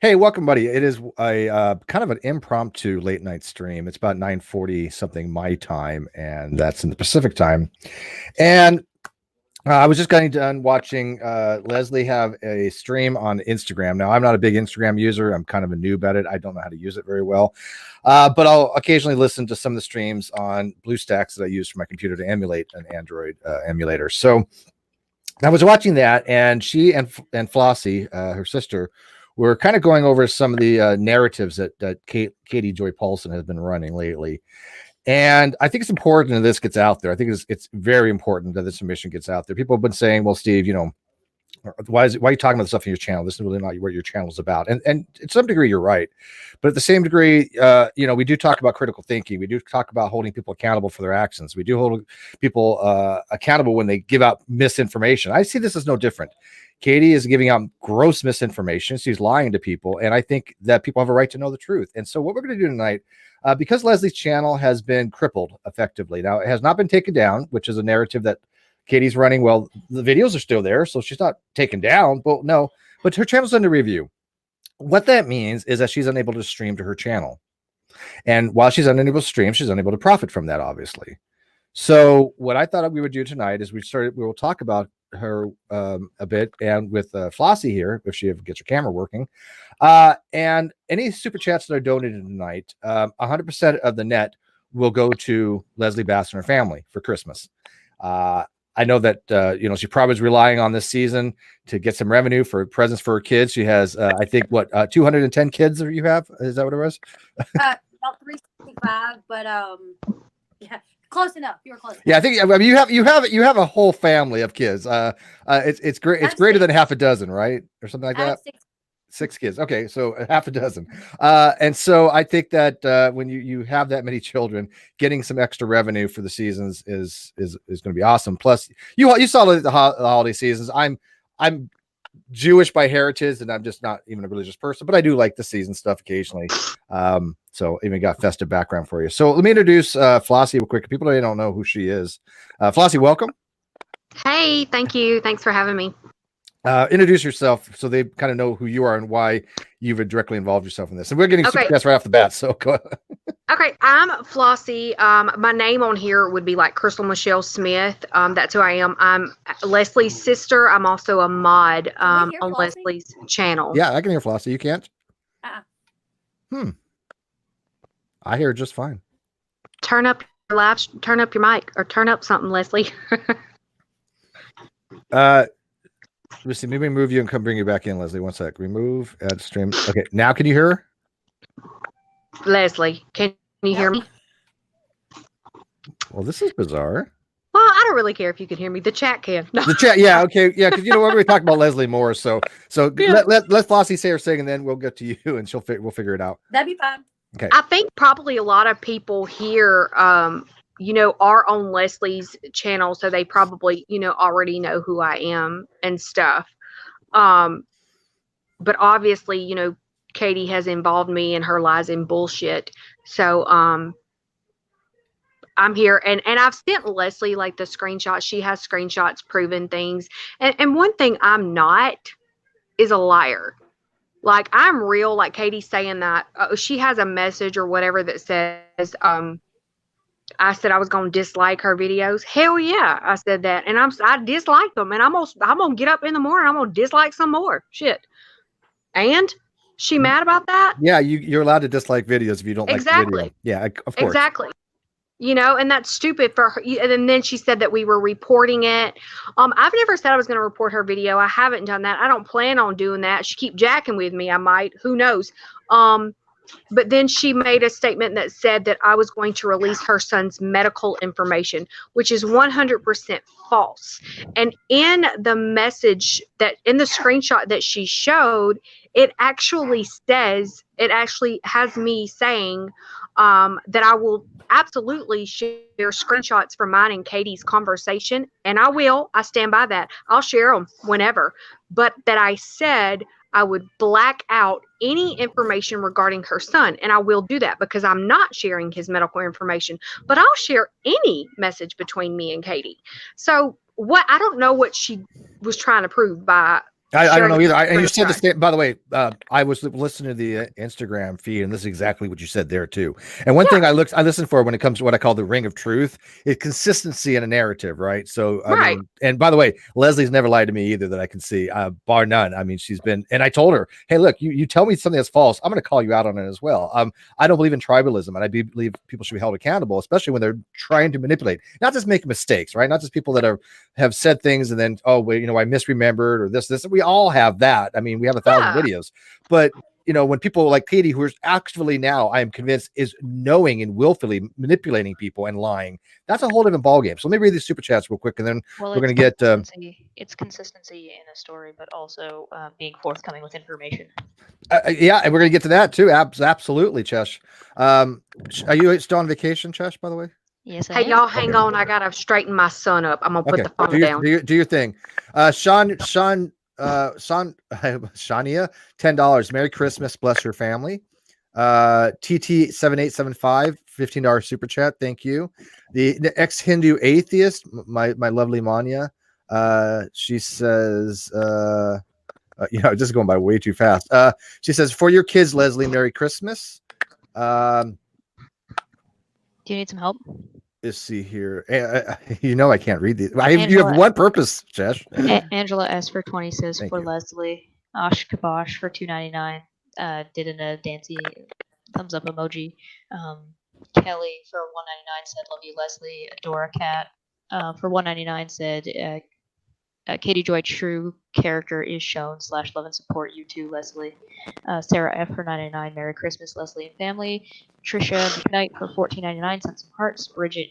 Hey, welcome, buddy. It is a kind of an impromptu late night stream. It's about 9:40 something my time, and that's in the Pacific time. And I was just getting done watching Leslie have a stream on Instagram. Now, I'm not a big Instagram user. I'm kind of a noob at it. I don't know how to use it very well. But I'll occasionally listen to some of the streams on BlueStacks that I use for my computer to emulate an Android emulator. So I was watching that, and she and Flossie, her sister, were kind of going over some of the narratives that Katie Joy Paulson has been running lately. And I think it's important that this gets out there. I think it's very important that this submission gets out there. People have been saying, well, Steve, why are you talking about stuff on your channel? This is really not what your channel is about. And to some degree, you're right. But at the same degree, we do talk about critical thinking. We do talk about holding people accountable for their actions. We do hold people accountable when they give out misinformation. I see this as no different. Katie is giving out gross misinformation. She's lying to people. And I think that people have a right to know the truth. And so what we're going to do tonight, because Leslie's channel has been crippled effectively. Now, it has not been taken down, which is a narrative that Katie's running. Well, the videos are still there, so she's not taken down. But her channel's under review. What that means is that she's unable to stream to her channel. And while she's unable to stream, she's unable to profit from that, obviously. So what I thought we would do tonight is we will talk about her a bit, and with Flossie here, if she ever gets her camera working, and any super chats that are donated tonight, 100% of the net will go to Leslie Bass and her family for Christmas. I know that she probably is relying on this season to get some revenue for presents for her kids. She has, I think, 210 kids you have? Is that what it was? About 365, but yeah. Close enough. You were close enough. Yeah, I think you have a whole family of kids. It's great. It's greater than half a dozen, right, or something like that. Six kids. Okay, so half a dozen. And so I think that when you have that many children, getting some extra revenue for the seasons is going to be awesome. Plus, you saw the holiday seasons. I'm Jewish by heritage, and I'm just not even a religious person, but I do like the season stuff occasionally. So even got festive background for you. So let me introduce Flossie real quick. People don't know who she is. Flossie, welcome. Hey, thank you. Thanks for having me. Introduce yourself so they kind of know who you are and why you've directly involved yourself in this. And we're getting super chats right off the bat. So go ahead. Okay, I'm Flossie. My name on here would be like Crystal Michelle Smith. That's who I am. I'm Leslie's sister. I'm also a mod on Flossie? Leslie's channel. Yeah, I can hear Flossie. You can't? I hear it just fine. Turn up your mic, or turn up something, Leslie. Let's see, maybe move you and come bring you back in, Leslie. One sec. Remove, add stream. Okay, now can you hear her? Leslie, can you hear me? Well, this is bizarre. Well, I don't really care if you can hear me. The chat can. No. The chat, yeah, okay, yeah, because we're going to talk about Leslie more. So yeah. let Flossie say her thing, and then we'll get to you, and we'll figure it out. That'd be fine. Okay. I think probably a lot of people here, are on Leslie's channel, so they probably, already know who I am and stuff. But obviously, Katie has involved me in her lies and bullshit. So, I'm here, and I've sent Leslie like the screenshots. She has screenshots proving things. And one thing I'm not is a liar. Like, I'm real, like Katie's saying that she has a message or whatever that says, I said I was going to dislike her videos. Hell yeah, I said that. And I dislike them. And I'm going to get up in the morning. I'm going to dislike some more. Shit. And she mad about that? Yeah, you're allowed to dislike videos if you don't like the video. Yeah, of course. Exactly. And that's stupid for her. And then she said that we were reporting it. I've never said I was going to report her video. I haven't done that. I don't plan on doing that. She keep jacking with me. I might. Who knows? But then she made a statement that said that I was going to release her son's medical information, which is 100% false. And in the message in the screenshot that she showed, it actually has me saying that I will absolutely share screenshots from mine and Katie's conversation. And I stand by that. I'll share them whenever. But that I said I would black out any information regarding her son. And I will do that because I'm not sharing his medical information, but I'll share any message between me and Katie. So I don't know what she was trying to prove by I don't know either. And you Sure. said the same. By the way, I was listening to the Instagram feed, and this is exactly what you said there too. And one thing I listened for when it comes to what I call the ring of truth is consistency in a narrative, right? So I Right. mean, and by the way, Leslie's never lied to me either that I can see, bar none. I mean, she's been, and I told her, hey, look, you tell me something that's false, I'm going to call you out on it as well. I don't believe in tribalism, and I believe people should be held accountable, especially when they're trying to manipulate, not just make mistakes, right? Not just people that have said things and then, oh, wait, I misremembered or this. We all have that. I mean, we have 1,000 videos, but when people like Katie, who is actually now, I am convinced, is knowing and willfully manipulating people and lying, that's a whole different ballgame. So let me read these super chats real quick, and then we're going to get it's consistency in a story, but also being forthcoming with information. Yeah, and we're going to get to that too. Absolutely, Chesh. Are you still on vacation, Chesh, by the way? Yes. Hey, y'all, hang on. I gotta straighten my son up. I'm gonna put the phone down. Do your thing. Shania, $10. Merry Christmas, bless your family. TT7875, $15 super chat. Thank you. The ex-Hindu atheist, my lovely Manya. She says, just going by way too fast. She says, for your kids, Leslie, Merry Christmas. Do you need some help? Let's see here. I can't read these. You have one purpose, Jesh. Angela S for 20 says, Thank for you. Leslie. Osh Kabosh for $2.99. Did in a dancy thumbs up emoji. Kelly for $1.99 said, love you, Leslie. Adora Cat for $1.99 said, Katie Joy true character is shown / love and support you too, Leslie. Sarah F for $9.99, Merry Christmas, Leslie and family. Trisha McKnight for $14.99 sent some hearts. Bridget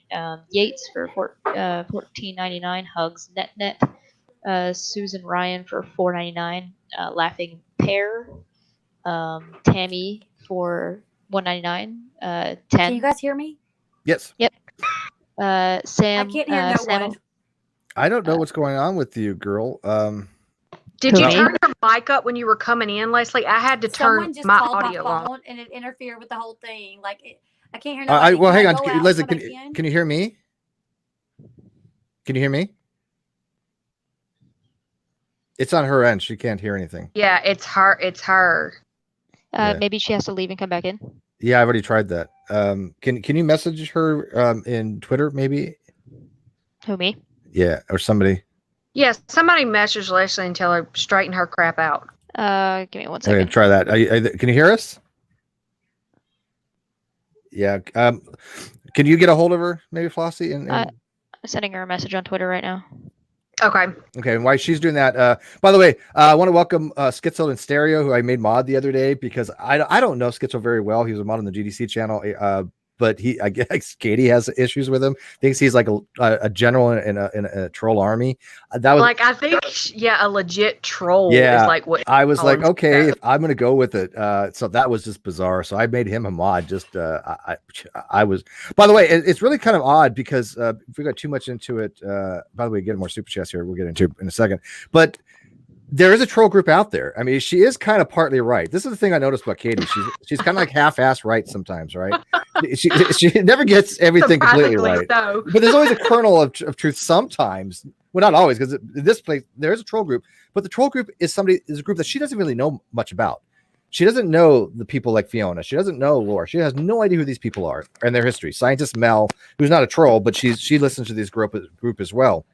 Yates for $14.99 hugs. Net. Susan Ryan for $4.99 laughing pear. Tammy for $1.99 10. Can you guys hear me? Yes. Yep. Sam. I can't hear no Sam, one. I don't know what's going on with you, girl. Did you Me? turn your mic up when you were coming in, Leslie? I had to Someone turn just my called audio my on. phone and it interfered with the whole thing. Like I can't hear nobody. Well, Can hang I on, go out and Leslie. go back in? Can you hear me? Can you hear me? It's on her end. She can't hear anything. Yeah, it's her. It's her. Yeah. Maybe she has to leave and come back in. Yeah, I've already tried that. Can you message her in Twitter, maybe? Who, me? Yeah, or somebody. Yes, somebody message Leslie and tell her straighten her crap out. Give me one Okay, second. try that. Can you hear us? Yeah. Can you get a hold of her, maybe, Flossie? I'm sending her a message on Twitter right now. Okay. Okay, and while she's doing that, by the way, I want to welcome Schizo and Stereo, who I made mod the other day because I don't know Schizo very well. He was a mod on the GDC channel, but I guess Katie has issues with him. Thinks he's like a general in a troll army. That was I think, a legit troll Yeah, is like what I was like, Collins okay, does. I'm gonna go with it. So that was just bizarre. So I made him a mod. Just I was. By the way, it's really kind of odd because if we got too much into it. By the way, getting more super chats here. We'll get into it in a second. But there is a troll group out there. I mean, she is kind of partly right. This is the thing I noticed about Katie. She's kind of like half-ass right sometimes, right? she never gets everything completely right. So. But there's always a kernel of truth sometimes. Well, not always, because in this place there is a troll group, but the troll group is a group that she doesn't really know much about. She doesn't know the people like Fiona. She doesn't know Laura. She has no idea who these people are and their history. Scientist Mel, who's not a troll, but she listens to this group as well.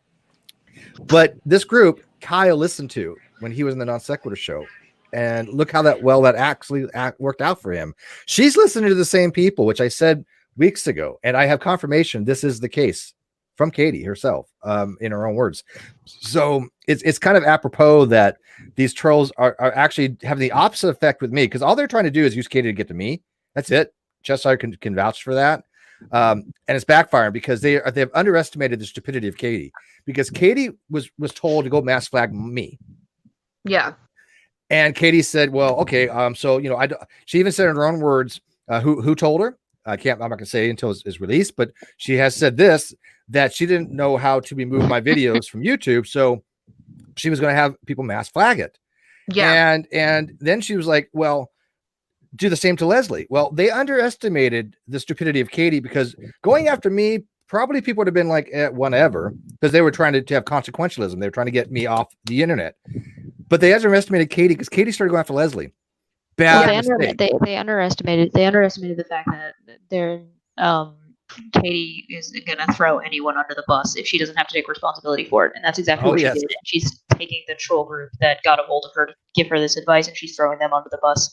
But this group, Kyle listened to when he was in the Non Sequitur show. And look how that actually worked out for him. She's listening to the same people, which I said weeks ago. And I have confirmation this is the case from Katie herself, in her own words. So it's kind of apropos that these trolls are actually having the opposite effect with me, because all they're trying to do is use Katie to get to me. That's it. Cheshire can vouch for that. And it's backfiring because they've underestimated the stupidity of Katie, because Katie was told to go mass flag me. Yeah. And Katie said, well, okay. So, she even said in her own words, who told her. I'm not going to say until it's released, but she has said this, that she didn't know how to remove my videos from YouTube. So she was going to have people mass flag it. Yeah. And then she was like, well, do the same to Leslie. Well, they underestimated the stupidity of Katie, because going after me, probably people would have been like, whatever, because they were trying to have consequentialism. They were trying to get me off the internet. but they underestimated Katie because Katie started going after Leslie. Well, Bad mistake. they underestimated the fact that they're Katie is gonna throw anyone under the bus if she doesn't have to take responsibility for it, and that's exactly what she did. And she's taking the troll group that got a hold of her to give her this advice, and she's throwing them under the bus.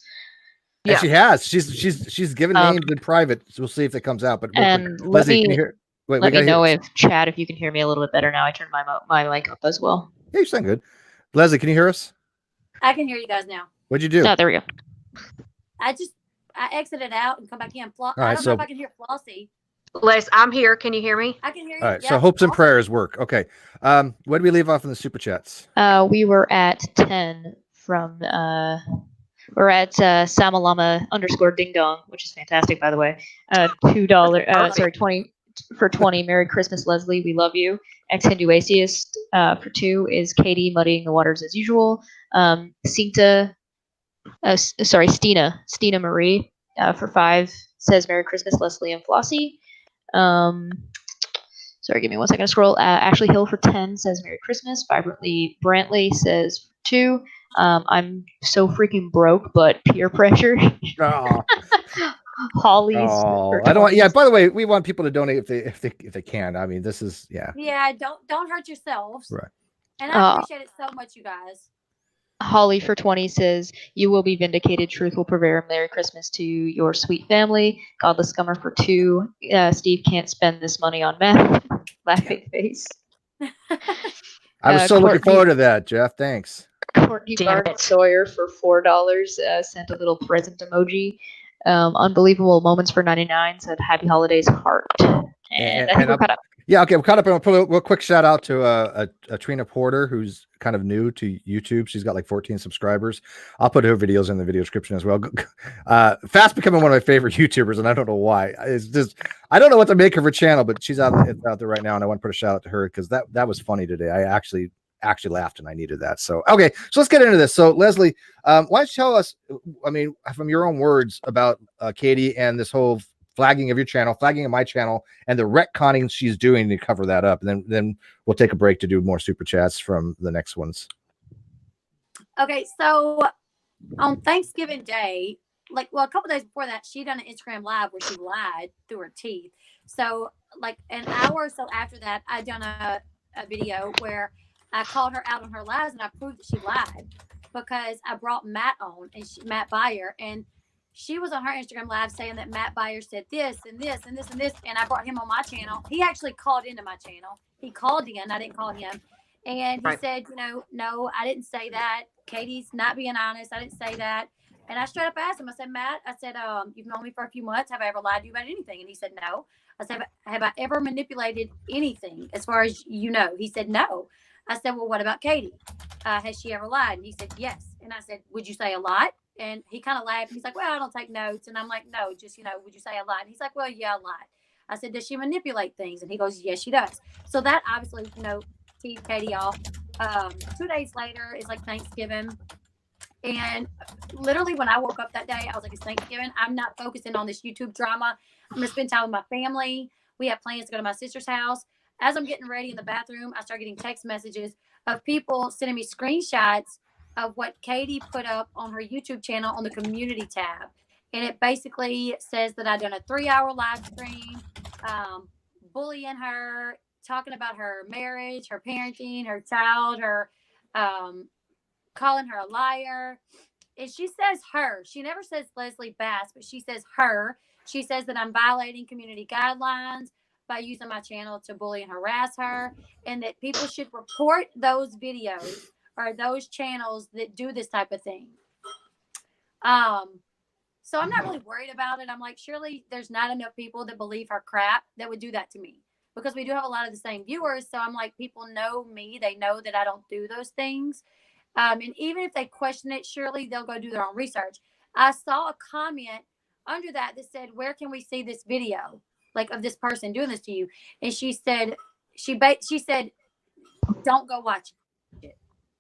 And she has. She's given names in private, so we'll see if it comes out. But and Leslie, can you hear? Wait, let me know if Chad, if you can hear me a little bit better now. I turned my mic up as well. Yeah, you sound good. Leslie, can you hear us? I can hear you guys now. What'd you do? Oh, there we go. I exited out and come back in. All I right, don't know if I can hear Flossie. Les, I'm here. Can you hear me? I can hear you. All right, Yeah, so hopes and awesome. prayers work. Okay. Where did we leave off in the super chats? We were at 10 from we're at Samalama _ Ding Dong, which is fantastic, by the way. $2 sorry, 20 for 20. Merry Christmas, Leslie. We love you. Ex Hindu Atheist for 2 is Katie muddying the waters as usual. Stina Marie for 5 says Merry Christmas, Leslie and Flossie. Sorry, give me 1 second to scroll. Ashley Hill for 10 says Merry Christmas. Vibrantly Brantley says 2. I'm so freaking broke, but peer pressure. Oh, Holly's. I don't. Yeah. By the way, we want people to donate if they can. I mean, this is Yeah, don't hurt yourselves. Right. And I appreciate it so much, you guys. Holly for 20 says, you will be vindicated. Truth will prevail. Merry Christmas to your sweet family. Godless Scummer for 2. Steve can't spend this money on meth. Laughing face. I was so looking forward to that, Jeff. Thanks. Courtney Sawyer for $4 sent a little present emoji. Unbelievable Moments for 99 said Happy Holidays heart. And I think we're caught up. Yeah, okay, we're caught up. I'm gonna put a real quick shout out to Trina Porter, who's kind of new to YouTube. She's got like 14 subscribers. I'll put her videos in the video description as well. Fast becoming one of my favorite YouTubers, and I don't know why. It's just I don't know what to make of her channel, but she's out there right now, and I want to put a shout out to her because that was funny today. I actually laughed and I needed that. So okay, so let's get into this. So Leslie, why don't you tell us, I mean, from your own words about Katie and this whole flagging of your channel, flagging of my channel, and the retconning she's doing to cover that up, and then we'll take a break to do more super chats from the next ones. Okay, so on Thanksgiving Day, a couple days before that, she done an Instagram live where she lied through her teeth. So like an hour or so after that, I done a video where I called her out on her lies and I proved that she lied because I brought Matt on and Matt Beyer, and she was on her Instagram live saying that Matt Beyer said this and this and this and this, and I brought him on my channel. He actually called into my channel. He called in. I didn't call him. And he said, no, I didn't say that. Katie's not being honest. I didn't say that. And I straight up asked him, I said, Matt, you've known me for a few months. Have I ever lied to you about anything? And he said, no. I said, have I ever manipulated anything as far as you know? He said, no. I said, well, what about Katie? Has she ever lied? And he said, yes. And I said, would you say a lot? And he kind of laughed. He's like, well, I don't take notes. And I'm like, no, just, would you say a lot? And he's like, well, yeah, a lot. I said, does she manipulate things? And he goes, yes, she does. So that obviously, teed Katie off. 2 days later is like Thanksgiving. And literally when I woke up that day, I was like, it's Thanksgiving. I'm not focusing on this YouTube drama. I'm going to spend time with my family. We have plans to go to my sister's house. As I'm getting ready in the bathroom, I start getting text messages of people sending me screenshots of what Katie put up on her YouTube channel on the community tab. And it basically says that I've done a 3-hour live stream, bullying her, talking about her marriage, her parenting, her child, her calling her a liar. And she says her. She never says Leslie Bass, but she says her. She says that I'm violating community guidelines by using my channel to bully and harass her, and that people should report those videos or those channels that do this type of thing. So I'm not really worried about it. I'm like, surely there's not enough people that believe her crap that would do that to me, because we do have a lot of the same viewers. So I'm like, people know me. They know that I don't do those things. And even if they question it, surely they'll go do their own research. I saw a comment under that said, where can we see this video? Like of this person doing this to you. And she said, she said, don't go watch it.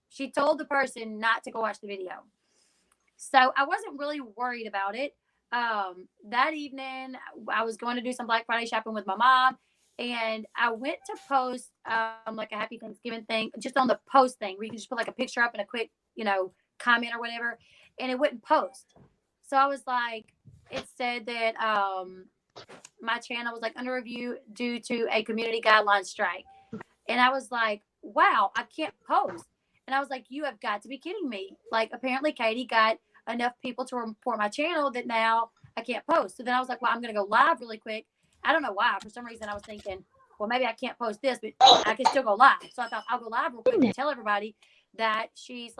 She told the person not to go watch the video. So I wasn't really worried about it. That evening I was going to do some Black Friday shopping with my mom, and I went to post like a happy Thanksgiving thing just on the post thing where you can just put like a picture up and a quick, comment or whatever, and it wouldn't post. So I was like, it said that my channel was like under review due to a community guideline strike. And I was like, wow, I can't post. And I was like, you have got to be kidding me. Like, apparently Katie got enough people to report my channel that now I can't post. So then I was like, well, I'm going to go live really quick. I don't know why. For some reason, I was thinking, well, maybe I can't post this, but I can still go live. So I thought I'll go live real quick and tell everybody that she's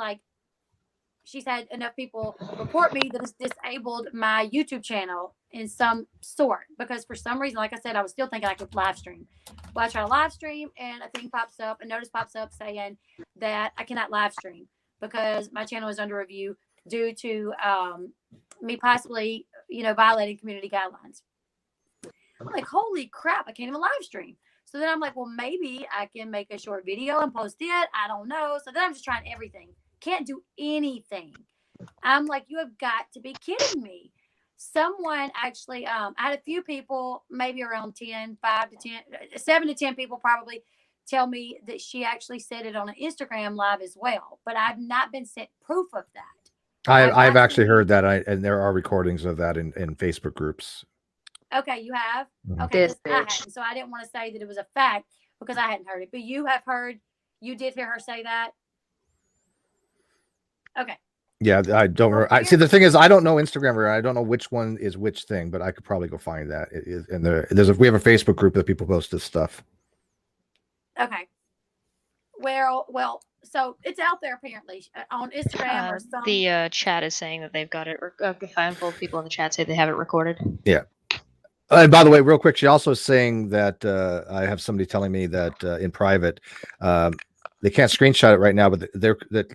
had enough people report me that has disabled my YouTube channel in some sort. Because for some reason, like I said, I was still thinking I could live stream. Well, I try to live stream and a thing pops up, a notice pops up saying that I cannot live stream because my channel is under review due to me possibly, violating community guidelines. I'm like, holy crap, I can't even live stream. So then I'm like, well, maybe I can make a short video and post it. I don't know. So then I'm just trying everything. Can't do anything. I'm like, you have got to be kidding me. Someone actually, I had a few people, maybe around 7 to 10 people probably tell me that she actually said it on an Instagram live as well. But I've not been sent proof of that. I've actually heard that, and there are recordings of that in Facebook groups. Okay, you have? Mhm. Okay, This I bitch. hadn't, so I didn't want to say that it was a fact because I hadn't heard it. But you have heard, you did hear her say that? Okay. Yeah, I don't. I see. The thing is, I don't know Instagram, or I don't know which one is which thing, but I could probably go find that. It is, and we have a Facebook group that people post this stuff. Okay. Well, so it's out there apparently on Instagram or something. The chat is saying that they've got it. A handful of people in the chat say they have it recorded. Yeah. And by the way, real quick, she also is saying that I have somebody telling me that in private, they can't screenshot it right now, but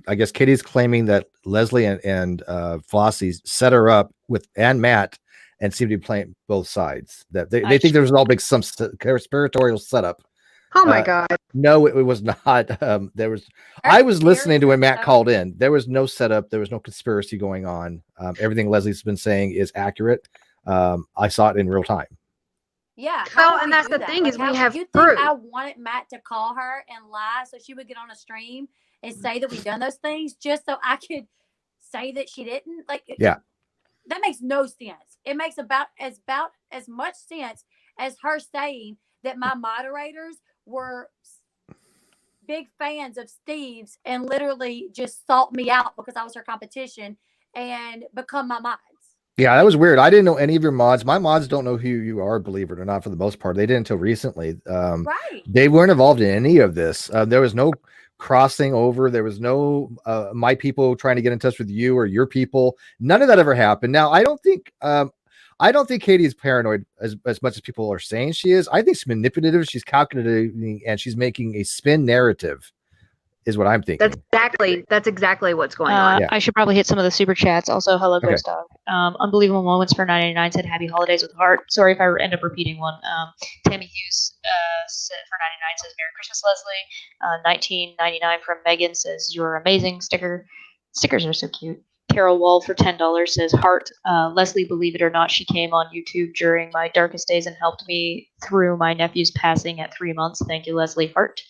I guess Katie's claiming that Leslie and Flossie set her up with Matt and seem to be playing both sides. That they think there was all big some conspiratorial setup. Oh my God. No, it was not. There was. I was listening to when Matt called in. There was no setup. There was no conspiracy going on. Everything Leslie's been saying is accurate. I saw it in real time. Yeah. Well, and that's the thing is we have proof. I wanted Matt to call her and lie so she would get on a stream and say that we've done those things just so I could say that she didn't. Like, yeah, that makes no sense. It makes about as much sense as her saying that my moderators were big fans of Steve's and literally just sought me out because I was her competition and become my mods. Yeah, that was weird. I didn't know any of your mods. My mods don't know who you are, believe it or not, for the most part. They didn't until recently. Right. They weren't involved in any of this. There was no crossing over. There was no my people trying to get in touch with you or your people. None of that ever happened. Now, I don't think Katie is paranoid as much as people are saying she is. I think she's manipulative. She's calculating, and she's making a spin narrative. Is what I'm thinking. That's exactly what's going on. I should probably hit some of the super chats. Also, hello, Okay. Ghost Dog. Unbelievable Moments for 99 said Happy Holidays with Heart. Sorry if I end up repeating one. Tammy Hughes for 99 says Merry Christmas, Leslie. 1999 from Megan says You're amazing. Stickers are so cute. Carol Wall for $10 says Heart. Leslie, believe it or not, she came on YouTube during my darkest days and helped me through my nephew's passing at 3 months. Thank you, Leslie. Heart.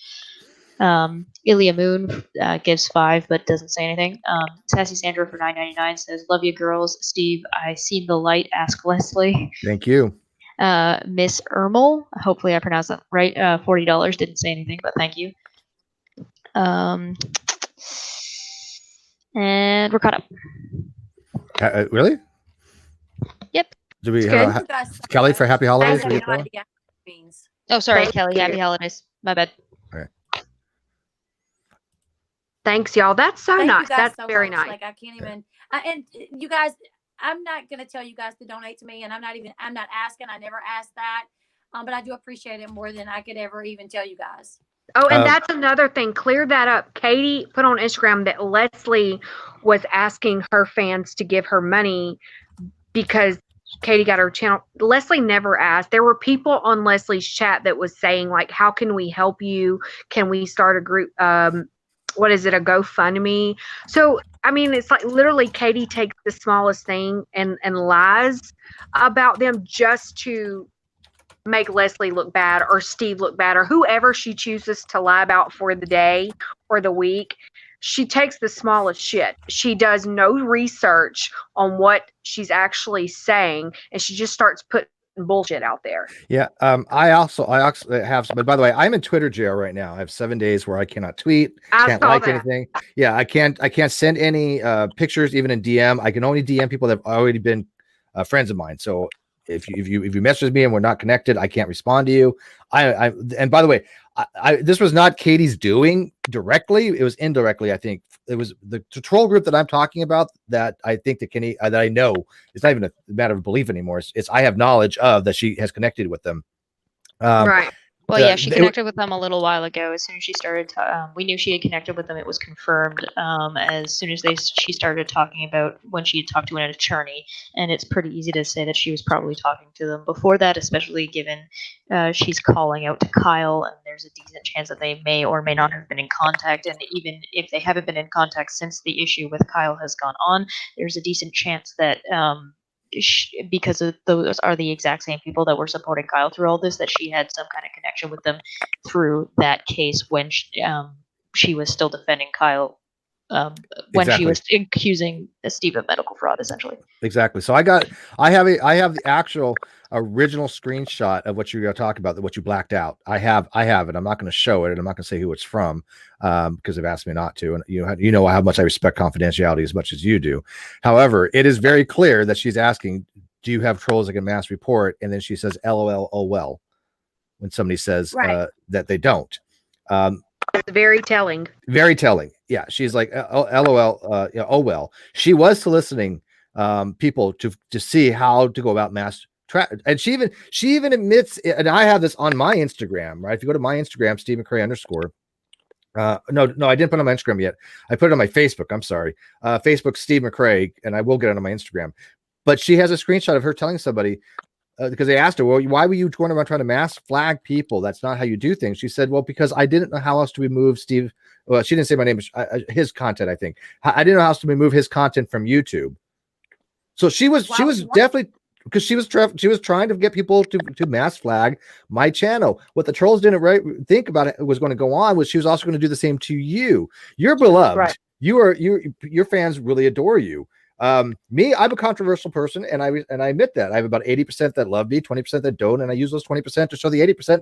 Ilya Moon gives 5 but doesn't say anything. Sassy Sandra for $9.99 says Love you girls. Steve, I seen the light. Ask Leslie. Thank you. Miss Ermel, hopefully I pronounced that right. $40 didn't say anything, but thank you. And we're caught up. Really? Yep. Do we It's have Kelly for Happy Holidays? I have no idea what it means. Oh, sorry, Thank Kelly. you. Happy holidays. My bad. Thanks, y'all. That's so Thank nice. you guys That's so very much. nice. Like, I can't even. And you guys, I'm not gonna tell you guys to donate to me, and I'm not asking. I never asked that. But I do appreciate it more than I could ever even tell you guys. Oh, and that's another thing. Clear that up. Katie put on Instagram that Leslie was asking her fans to give her money because Katie got her channel. Leslie never asked. There were people on Leslie's chat that was saying, like, how can we help you? Can we start a group? What is it, a GoFundMe? So, I mean, it's like literally Katie takes the smallest thing and lies about them just to make Leslie look bad or Steve look bad or whoever she chooses to lie about for the day or the week. she takes the smallest shit. She does no research on what she's actually saying, and she just starts putting bullshit out there. Yeah. I also have, but by the way, I'm in Twitter jail right now. I have 7 days where I cannot tweet, can't saw like that. anything. Yeah, I can't send any pictures, even in DM. I can only DM people that have already been friends of mine. So if you message me and we're not connected, I can't respond to you. And by the way, this was not Katie's doing directly. It was indirectly. I think it was the troll group that I'm talking about that I think that Kenny, that I know, it's not even a matter of belief anymore. It's I have knowledge of that she has connected with them. Right. Well, yeah, she connected with them a little while ago. As soon as she started, we knew she had connected with them. It was confirmed as soon as she started talking about when she had talked to an attorney. And it's pretty easy to say that she was probably talking to them before that, especially given she's calling out to Kyle, and there's a decent chance that they may or may not have been in contact. And even if they haven't been in contact since the issue with Kyle has gone on, there's a decent chance that because those are the exact same people that were supporting Kyle through all this, that she had some kind of connection with them through that case when she was still defending Kyle when she was accusing Steve of medical fraud, essentially. Exactly. So I have the actual original screenshot of what you're going to talk about, what you blacked out. I have it. I'm not going to show it, and I'm not going to say who it's from because they've asked me not to. And you know how much I respect confidentiality as much as you do. However, it is very clear that she's asking, "Do you have trolls that can mass report?" And then she says, "LOL, oh well," when somebody says that they don't. It's very telling. Very telling. Yeah, she's like, LOL, oh well. She was soliciting people to see how to go about mass and she even admits, and I have this on my Instagram, right? If you go to my Instagram, Steve McRae _ no, I didn't put it on my Instagram yet. I put it on my Facebook. I'm sorry. Facebook Steve McRae, and I will get it on my Instagram. But she has a screenshot of her telling somebody, because they asked her, well, why were you going around trying to mass flag people? That's not how you do things. She said, well, because I didn't know how else to remove Steve. Well, she didn't say my name, his content, I think. I didn't know how else to remove his content from YouTube. So she was definitely, because she was trying to get people to mass flag my channel. What the trolls didn't think about it was going to go on was she was also going to do the same to you. You're beloved. Right. Your fans really adore you. Me, I'm a controversial person, and I admit that. I have about 80% that love me, 20% that don't, and I use those 20% to show the 80%.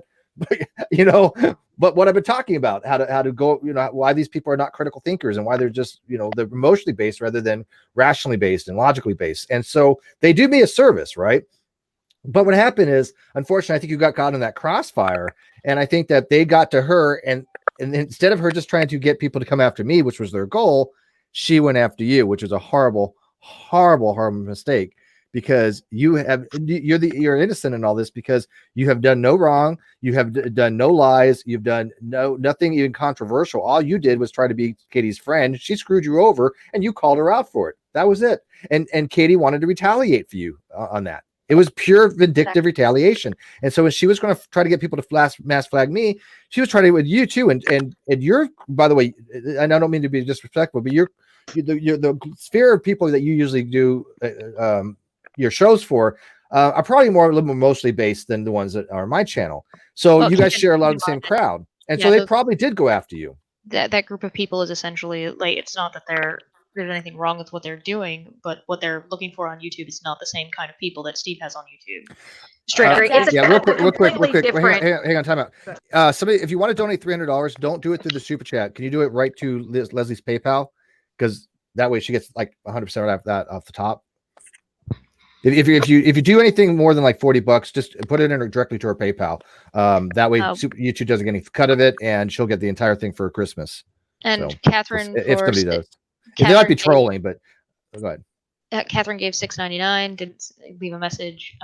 But what I've been talking about, how to go, why these people are not critical thinkers and why they're just, they're emotionally based rather than rationally based and logically based. And so they do me a service, right? But what happened is, unfortunately, I think you got caught in that crossfire, and I think that they got to her, and instead of her just trying to get people to come after me, which was their goal, she went after you, which was a horrible mistake, because you're innocent in all this, because you have done no wrong, you have done no lies, you've done nothing even controversial. All you did was try to be Katie's friend. She screwed you over, and you called her out for it. That was it. And Katie wanted to retaliate for you on that. It was pure vindictive retaliation. And so when she was going to try to get people to mass flag me, she was trying to with you too. And you're, by the way, and I don't mean to be disrespectful, but you're the sphere of people that you usually do your shows for are probably a little more mostly based than the ones that are my channel. So you guys share a lot of the same crowd. And so they probably did go after you. That group of people is essentially like, it's not that there's anything wrong with what they're doing, but what they're looking for on YouTube is not the same kind of people that Steve has on YouTube. Real quick. Hang on, time out. Somebody, if you want to donate $300, don't do it through the super chat. Can you do it right to Leslie's PayPal? Because that way she gets like 100% of that off the top. If you do anything more than like $40, just put it in directly to her PayPal. That way YouTube doesn't get any cut of it, and she'll get the entire thing for Christmas. And so, Catherine, if somebody does, they might be trolling, but go ahead. Catherine gave $6.99, didn't leave a message.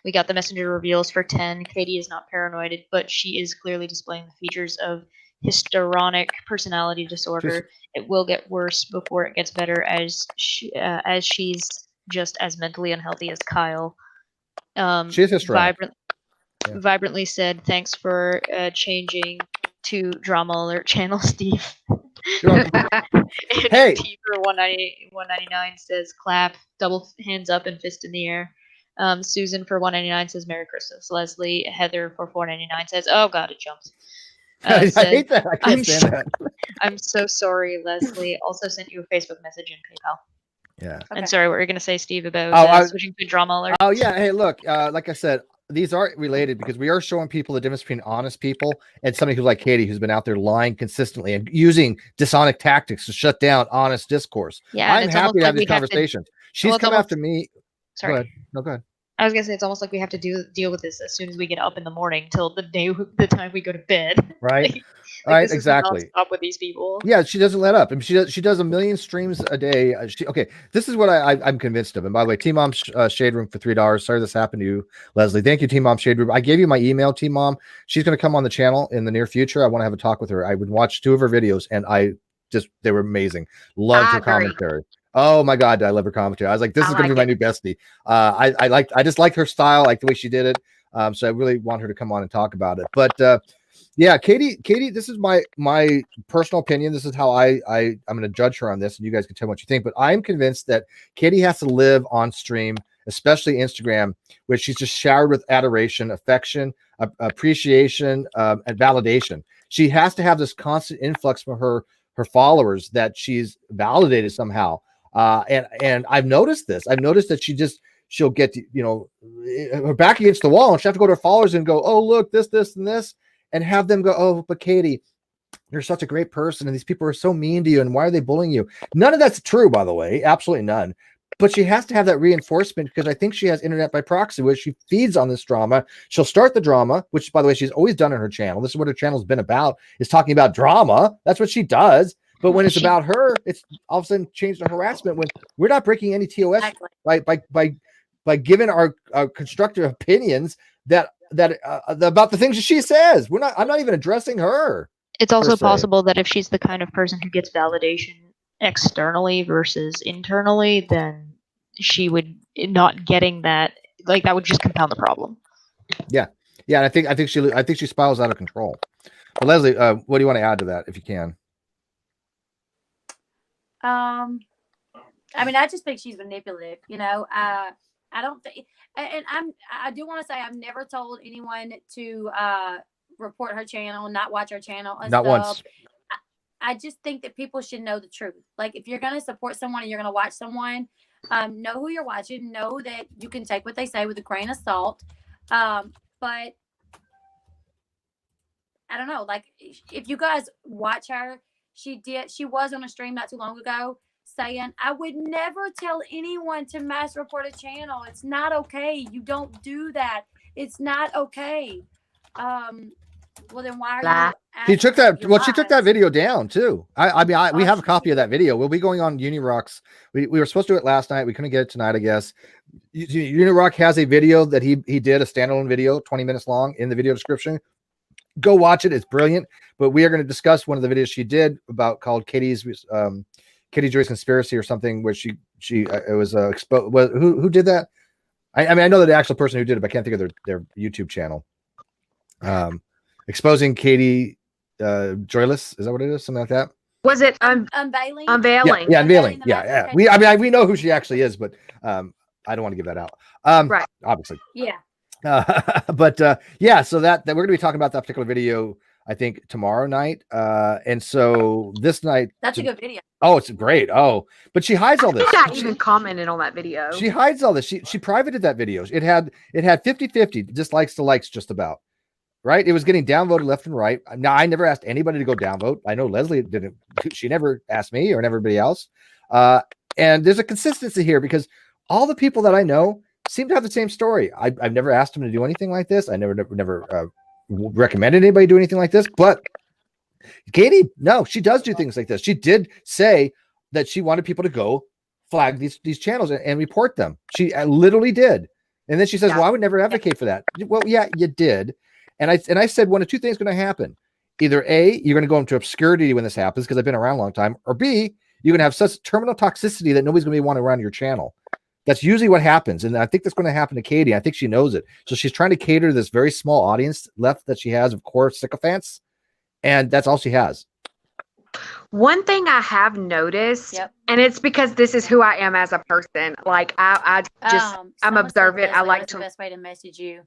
We got the messenger reveals for 10. Katie is not paranoid, but she is clearly displaying the features of histrionic personality disorder. It will get worse before it gets better, as she's just as mentally unhealthy as Kyle. She's histrionic. Vibrantly said, thanks for changing to Drama Alert channel, Steve. Hey, T for 199 says clap, double hands up and fist in the air. Susan for 199 says Merry Christmas. Leslie, Heather for 499 says, oh god, it jumped. I hate that. I can't stand that. I'm so sorry, Leslie. Also sent you a Facebook message and PayPal. Yeah. Okay. And sorry, what were you going to say, Steve, about switching to drama alert? Oh yeah. Hey, look. Like I said, these are related because we are showing people the difference between honest people and somebody who, like Katie, who's been out there lying consistently and using dishonest tactics to shut down honest discourse. Yeah, I'm happy to have these conversations. She's come after me. Sorry. Go ahead. No, go ahead. I was gonna say it's almost like we have to deal with this as soon as we get up in the morning till the time we go to bed. Right. Like, Right. this is Exactly. nonstop with these people. Yeah, she doesn't let up. I mean, she does a million streams a day. Okay, this is what I'm convinced of. And by the way, Team Mom Shade Room for $3. Sorry this happened to you, Leslie. Thank you, Team Mom Shade Room. I gave you my email, Team Mom. She's going to come on the channel in the near future. I want to have a talk with her. I would watch 2 of her videos, and they were amazing. Loved her commentary. Oh my God, I love her commentary. I was like, this is going to be my new bestie. I just liked her style, like the way she did it. So I really want her to come on and talk about it. But yeah, Katie, this is my personal opinion. This is how I'm going to judge her on this, and you guys can tell me what you think. But I'm convinced that Katie has to live on stream, especially Instagram, where she's just showered with adoration, affection, appreciation, and validation. She has to have this constant influx from her followers that she's validated somehow. And I've noticed this. I've noticed that she'll get her back against the wall, and she'll have to go to her followers and go, oh look, this, and this. And have them go, oh, but Katie, you're such a great person, and these people are so mean to you, and why are they bullying you? None of that's true, by the way, absolutely none. But she has to have that reinforcement because I think she has internet by proxy, where she feeds on this drama. She'll start the drama, which, by the way, she's always done on her channel. This is what her channel's been about, is talking about drama. That's what she does. But when it's about her, it's all of a sudden changed to harassment when we're not breaking any TOS by giving our constructive opinions that about the things that she says. I'm not even addressing her. It's also possible that if she's the kind of person who gets validation externally versus internally, then she would not getting that, like, that would just compound the problem. Yeah. And I think she spirals out of control. But Leslie, what do you want to add to that, if you can? I mean, I just think she's manipulative. I don't think, and I do want to say I've never told anyone to report her channel, not watch her channel. Not once. I just think that people should know the truth. Like, if you're going to support someone and you're going to watch someone, know who you're watching. Know that you can take what they say with a grain of salt. But I don't know. Like, if you guys watch her, she was on a stream not too long ago saying, I would never tell anyone to mass report a channel. It's not okay. You don't do that. It's not okay. Well, then why are you? She took that video down too. We have a copy of that video. We'll be going on Unirock's. We were supposed to do it last night. We couldn't get it tonight, I guess. Unirock has a video that he did, a standalone video, 20 minutes long, in the video description. Go watch it. It's brilliant. But we are going to discuss one of the videos she did called Katie Joy's Conspiracy or something, where she it was exposed. Who did that? I mean, I know that the actual person who did it, but I can't think of their YouTube channel. Exposing Katie Joyless, is that what it is? Something like that. Was it unveiling? Unveiling. Yeah, unveiling. Yeah. We know who she actually is, but I don't want to give that out. Right. Obviously. Yeah. But so that we're going to be talking about that particular video, I think, tomorrow night. And so this night, that's a good video. Oh, it's great. Oh, but she hides all this. I even commented on that video. She hides all this. She privated that video. It had 50-50 dislikes to likes, just about. Right? It was getting downvoted left and right. Now, I never asked anybody to go downvote. I know Leslie didn't. She never asked me or everybody else. And there's a consistency here because all the people that I know seem to have the same story. I've never asked them to do anything like this. I never recommended anybody do anything like this. But Katie, no, she does do things like this. She did say that she wanted people to go flag these channels and report them. She literally did. And then she says, well, I would never advocate for that. Well, yeah, you did. And I said, one of two things is going to happen. Either A, you're going to go into obscurity when this happens because I've been around a long time, or B, you're going to have such terminal toxicity that nobody's going to be wanting around your channel. That's usually what happens. And I think that's going to happen to Katie. I think she knows it. So she's trying to cater to this very small audience left that she has of core sycophants. And that's all she has. One thing I have noticed, and it's because this is who I am as a person. Like I'm observant. I like to. The best way to message you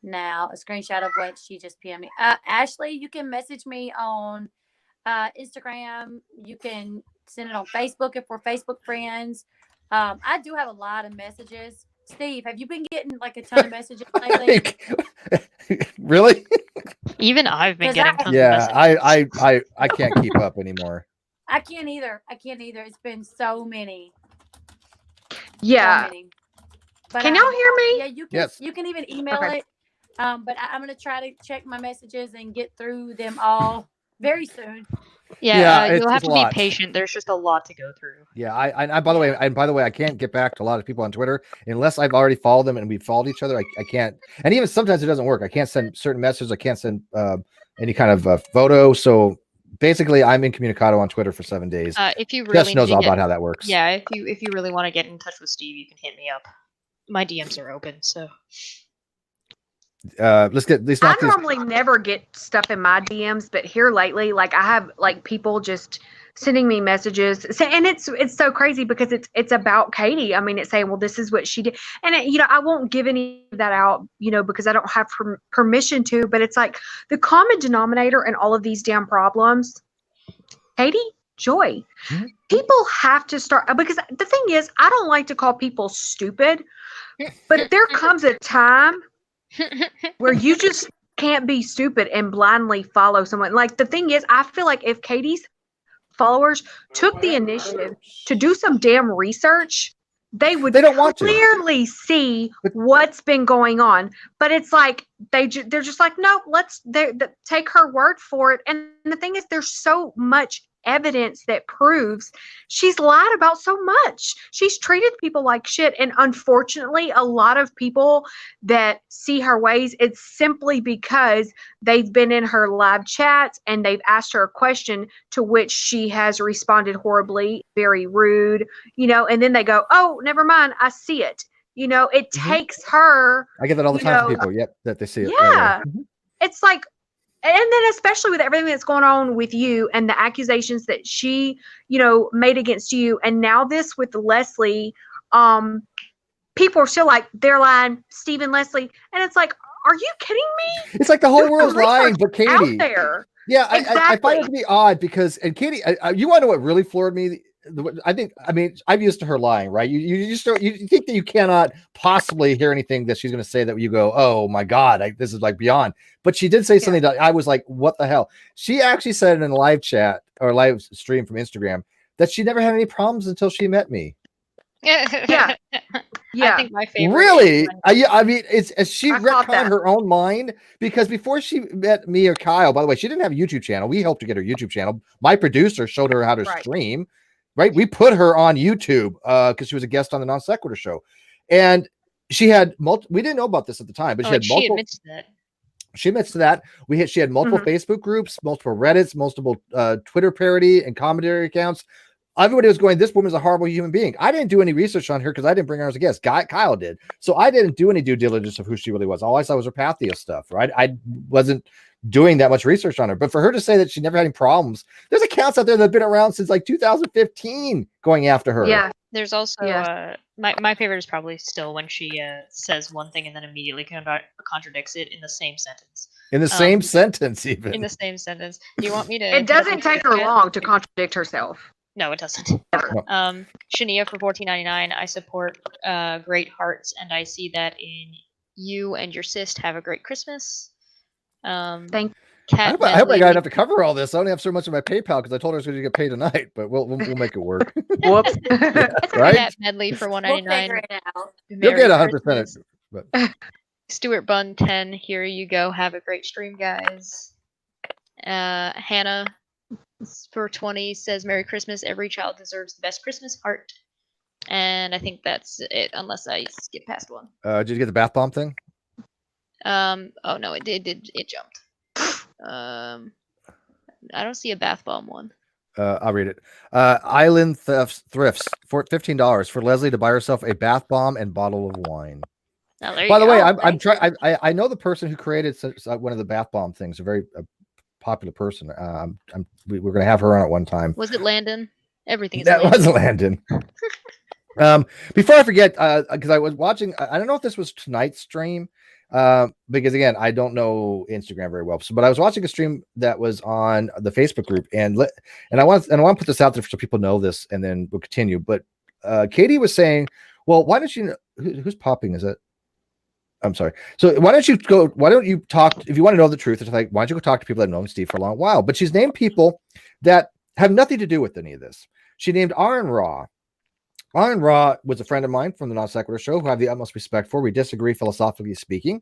now, a screenshot of what she just PM'd me. Ashley, you can message me on Instagram. You can send it on Facebook if we're Facebook friends. I do have a lot of messages. Steve, have you been getting like a ton of messages lately? Really? Even I've been 'Cause getting I- tons of Yeah, messages. I can't keep up anymore. I can't either. It's been so many. Yeah. So many. But, Can y'all hear me? Yeah, you can. Yes. You can even email Okay. it. But I'm gonna try to check my messages and get through them all very soon. Yeah, it's you'll have a to be lot. patient. There's just a lot to go through. Yeah, I by the way, I can't get back to a lot of people on Twitter unless I've already followed them and we've followed each other. I can't, and even sometimes it doesn't work. I can't send certain messages. I can't send any kind of photo. So basically, I'm incommunicado on Twitter for 7 days. If you really Jess need knows to all get, about how that works. yeah, if you really want to get in touch with Steve, you can hit me up. My DMs are open, so. Let's get these. I normally never get stuff in my DMs, but here lately, like I have like people just sending me messages, and it's so crazy because it's about Katie. I mean, it's saying, well, this is what she did, and I won't give any of that out, because I don't have permission to. But it's like the common denominator in all of these damn problems, Katie Joy. Mhm. People have to start, because the thing is, I don't like to call people stupid, but there comes a time where you just can't be stupid and blindly follow someone. Like the thing is, I feel like if Katie's followers took the initiative to do some damn research, they would don't want to. clearly see what's been going on. But it's like they're just like, no, they take her word for it. And the thing is, there's so much evidence that proves she's lied about so much. She's treated people like shit. And unfortunately, a lot of people that see her ways, it's simply because they've been in her live chats and they've asked her a question to which she has responded horribly, very rude, and then they go, oh, never mind, I see it. It takes her. I get that all the time from people. Yep, that they see it. Yeah. Mhm. It's like, and then especially with everything that's going on with you and the accusations that she, made against you, and now this with Leslie, people are still like, they're lying, Stephen, Leslie, and it's like, are you kidding me? It's like the whole There's world's lying, but out Katie. there. Yeah, I find Exactly. it to be odd because, and Katie, you want to know what really floored me? I'm used to her lying, right? You think that you cannot possibly hear anything that she's going to say that you go, oh my God, this is like beyond. But she did say something that I was like, what the hell? She actually said in a live chat or live stream from Instagram that she never had any problems until she met me. Yeah. I think my favorite. Really? I mean, it's she I caught retconned that. her own mind because before she met me or Kyle, by the way, she didn't have a YouTube channel. We helped her get her YouTube channel. My producer showed her how to Right. stream. Right? We put her on YouTube because she was a guest on the Non Sequitur show, and she had we didn't know about this at the time, but she had multiple. She admits that. She admits to that. She had multiple Facebook groups, multiple Reddits, multiple Twitter parody and commentary accounts. Everybody was going, this woman's a horrible human being. I didn't do any research on her because I didn't bring her as a guest. Kyle did. So I didn't do any due diligence of who she really was. All I saw was her Pathia stuff, right? I wasn't doing that much research on her. But for her to say that she never had any problems, there's accounts out there that have been around since like 2015 going after her. Yeah. There's also my favorite is probably still when she says one thing and then immediately contradicts it in the same sentence. In the same sentence, even. In the same sentence. Do you want me to? It doesn't take her long to contradict herself. No, it doesn't. Shania for $14.99. I support great hearts, and I see that in you and your sis. Have a great Christmas. Thank I hope I got enough to cover all this. I only have so much in my PayPal because I told her I was going to get paid tonight, but we'll make it work. Whoops. Right? Cat Medley for We'll $1.99. figure it out. You'll get 100%. But Stuart Bunn 10. Here you go. Have a great stream, guys. Hannah for 20 says Merry Christmas. Every child deserves the best Christmas heart. And I think that's it, unless I skip past one. did you get the bath bomb thing? Oh no, it jumped. I don't see a bath bomb one. I'll read it. Island Thrifts for $15 for Leslie to buy herself a bath bomb and bottle of wine. Oh, there By you the go. way, I'm trying. I know the person who created one of the bath bomb things. A very popular person. We're going to have her on at one time. Was it Landon? Everything is That Landon. was Landon. Before I forget, because I was watching, I don't know if this was tonight's stream, because again, I don't know Instagram very well. So, but I was watching a stream that was on the Facebook group, and I want to put this out there so people know this, and then we'll continue. But Katie was saying, "Well, why don't you? Who's popping? Is it? I'm sorry. So why don't you talk if you want to know the truth? It's like, why don't you go talk to people that have known Steve for a long while?" But she's named people that have nothing to do with any of this. She named Aaron Raw. Aaron Raw was a friend of mine from the Non Sequitur Show who I have the utmost respect for. We disagree philosophically speaking.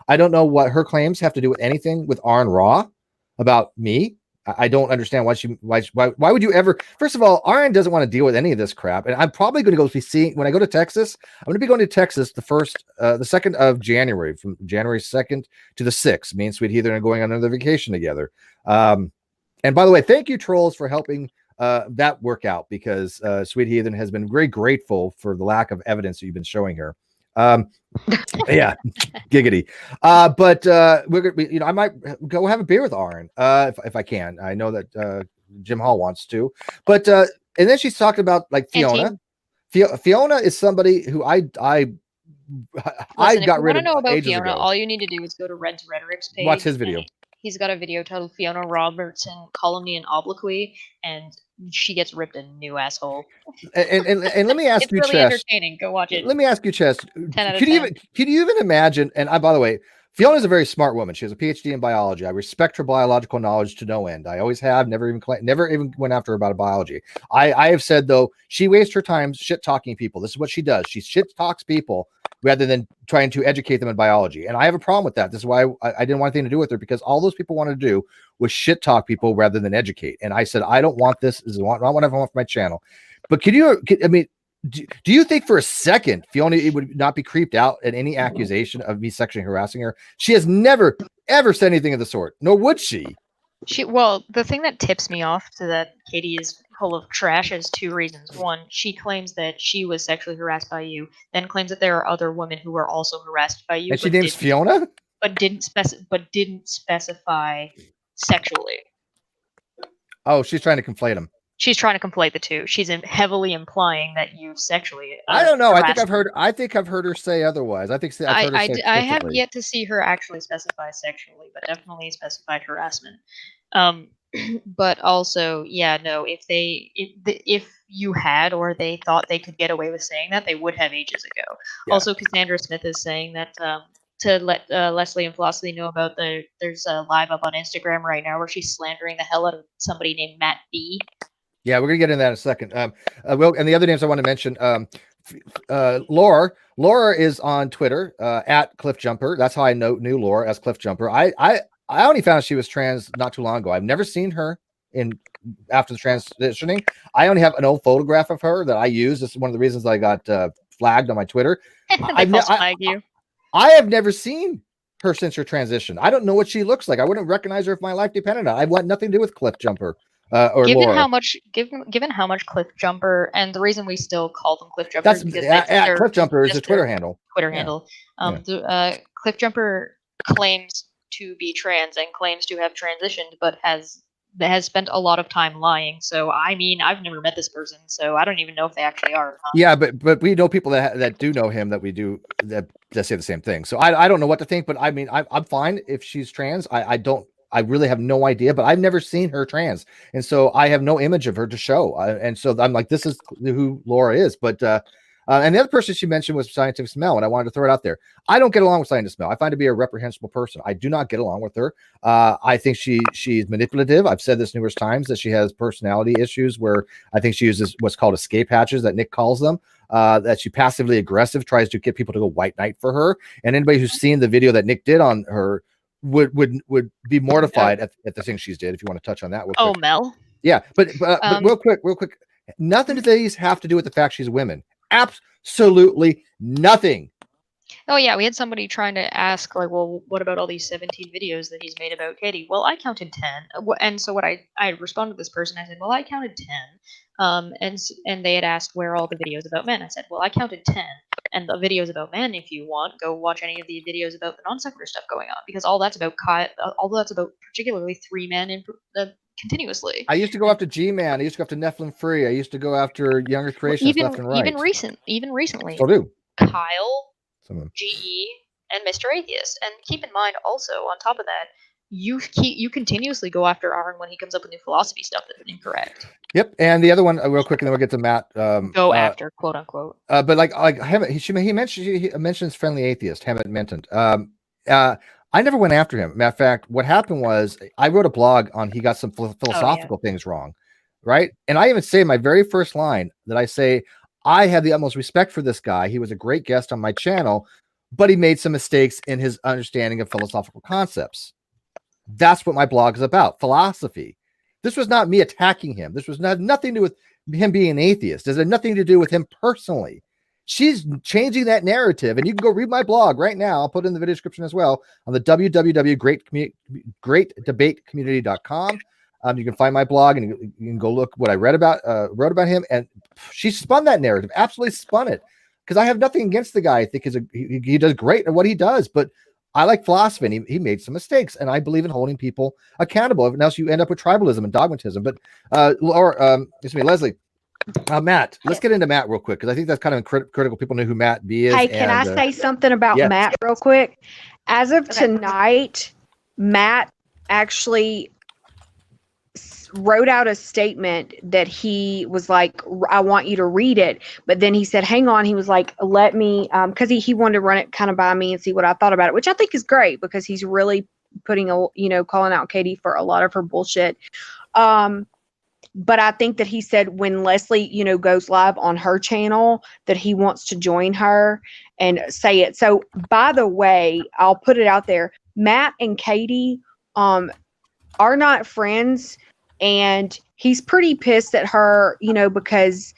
I don't know what her claims have to do with anything with Aaron Raw about me. I don't understand why would you ever? First of all, Aaron doesn't want to deal with any of this crap, and I'm probably going to go be seeing when I go to Texas. I'm going to be going to Texas the 2nd of January, from January 2nd to the 6th. Me and Sweet Heathen are going on another vacation together. And by the way, thank you, trolls, for helping that work out, because Sweet Heathen has been very grateful for the lack of evidence that you've been showing her. Yeah, giggity. But we're gonna, I might go have a beer with Aaron if I can. I know that Jim Hall wants to, but and then she's talking about like Fiona. Fiona is somebody who I got rid of. Know about ages Fiona, ago. all you need to do is go to Red's Rhetoric's page. Watch his video. He's got a video titled Fiona Robertson, Calumny and Obloquy, and she gets ripped a new asshole. And let me ask you, really Chess. Entertaining. Go watch it. Let me ask you, Chess. 10 out of 10. Can you even imagine? And by the way, Fiona's a very smart woman. She has a PhD in biology. I respect her biological knowledge to no end. I always have. Never even went after her about biology. I have said, though, she wastes her time shit talking people. This is what she does. She shit talks people rather than trying to educate them in biology. And I have a problem with that. This is why I didn't want anything to do with her, because all those people wanted to do was shit talk people rather than educate. And I said, I don't want this. This is not what I want for my channel. But do you think for a second Fiona would not be creeped out at any accusation of me sexually harassing her? She has never, ever said anything of the sort, nor would she. Well, the thing that tips me off to that Katie is full of trash is two reasons. One, she claims that she was sexually harassed by you, then claims that there are other women who were also harassed by you. And she names Fiona? But didn't specify sexually. Oh, she's trying to conflate them. She's trying to conflate the two. She's heavily implying that you sexually. I don't know. I think I've heard her say otherwise. I have yet to see her actually specify sexually, but definitely specified harassment. But also, yeah, no. If you had, or they thought they could get away with saying that, they would have ages ago. Yeah. Also, Cassandra Smith is saying that to let Leslie and Philosophy know about there's a live up on Instagram right now where she's slandering the hell out of somebody named Matt B. Yeah, we're gonna get into that in a second. And the other names I want to mention, Laura is on Twitter at Cliffjumper. That's how I knew Laura, as Cliffjumper. I only found out she was trans not too long ago. I've never seen her after the transitioning. I only have an old photograph of her that I use. This is one of the reasons I got flagged on my Twitter. I have never seen her since her transition. I don't know what she looks like. I wouldn't recognize her if my life depended on it. I want nothing to do with Cliffjumper. Given Laura. how much Cliffjumper, and the reason we still call them Cliffjumper, that's because Cliffjumper is a Twitter handle. Cliffjumper claims to be trans and claims to have transitioned, but has spent a lot of time lying. So I mean, I've never met this person, so I don't even know if they actually are. Yeah, but we know people that do know him that say the same thing. So I don't know what to think, but I mean, I'm fine if she's trans. I really have no idea, but I've never seen her trans, and so I have no image of her to show. And so I'm like, this is who Laura is. But and the other person she mentioned was Scientific Smell, and I wanted to throw it out there. I don't get along with Scientific Smell. I find her to be a reprehensible person. I do not get along with her. I think she's manipulative. I've said this numerous times that she has personality issues where I think she uses what's called escape hatches, that Nick calls them. That she passively aggressive, tries to get people to go white knight for her. And anybody who's seen the video that Nick did on her would be mortified at the things she's did. If you want to touch on that real quick. Mel. Yeah, but real quick, nothing of these have to do with the fact she's a woman. Absolutely nothing. Oh yeah, we had somebody trying to ask, like, well, what about all these 17 videos that he's made about Katie? Well, I counted 10, and so what I responded to this person. I said, well, I counted 10, and they had asked where are all the videos about men. I said, well, I counted 10, and the videos about men, if you want, go watch any of the videos about the non-sequitur stuff going on, because all that's about particularly 3 men continuously. I used to go after G-Man. I used to go after Nephilim Free. I used to go after younger creations left and right. Even recently. Still do. Kyle, GE, and Mr. Atheist. And keep in mind also, on top of that, you continuously go after Aaron when he comes up with new philosophy stuff that's incorrect. Yep. And the other one, real quick, and then we'll get to Matt. Go after, quote unquote. But like Hemant, he mentions friendly atheist, Hemant Metha. I never went after him. Matter of fact, what happened was I wrote a blog on he got some philosophical things wrong, right? And I even say in my very first line that I say I have the utmost respect for this guy. He was a great guest on my channel, but he made some mistakes in his understanding of philosophical concepts. That's what my blog is about, philosophy. This was not me attacking him. This was nothing to do with him being an atheist. This had nothing to do with him personally. She's changing that narrative, and you can go read my blog right now. I'll put it in the video description as well on the www.greatdebatecommunity.com. You can find my blog, and you can go look what I wrote about him. And she spun that narrative, absolutely spun it, because I have nothing against the guy. I think he does great at what he does, but I like philosophy, and he made some mistakes, and I believe in holding people accountable. If else you end up with tribalism and dogmatism. But Leslie, Matt, let's get into Matt real quick, because I think that's kind of critical. People know who Matt B is. Hey, can I say something about Matt real quick? As of tonight, Matt actually wrote out a statement that he was like, I want you to read it. But then he said, hang on. He was like, let me, because he wanted to run it kind of by me and see what I thought about it, which I think is great, because he's really putting calling out Katie for a lot of her bullshit. But I think that he said when Leslie, goes live on her channel, that he wants to join her and say it. So by the way, I'll put it out there. Matt and Katie are not friends. And he's pretty pissed at her, because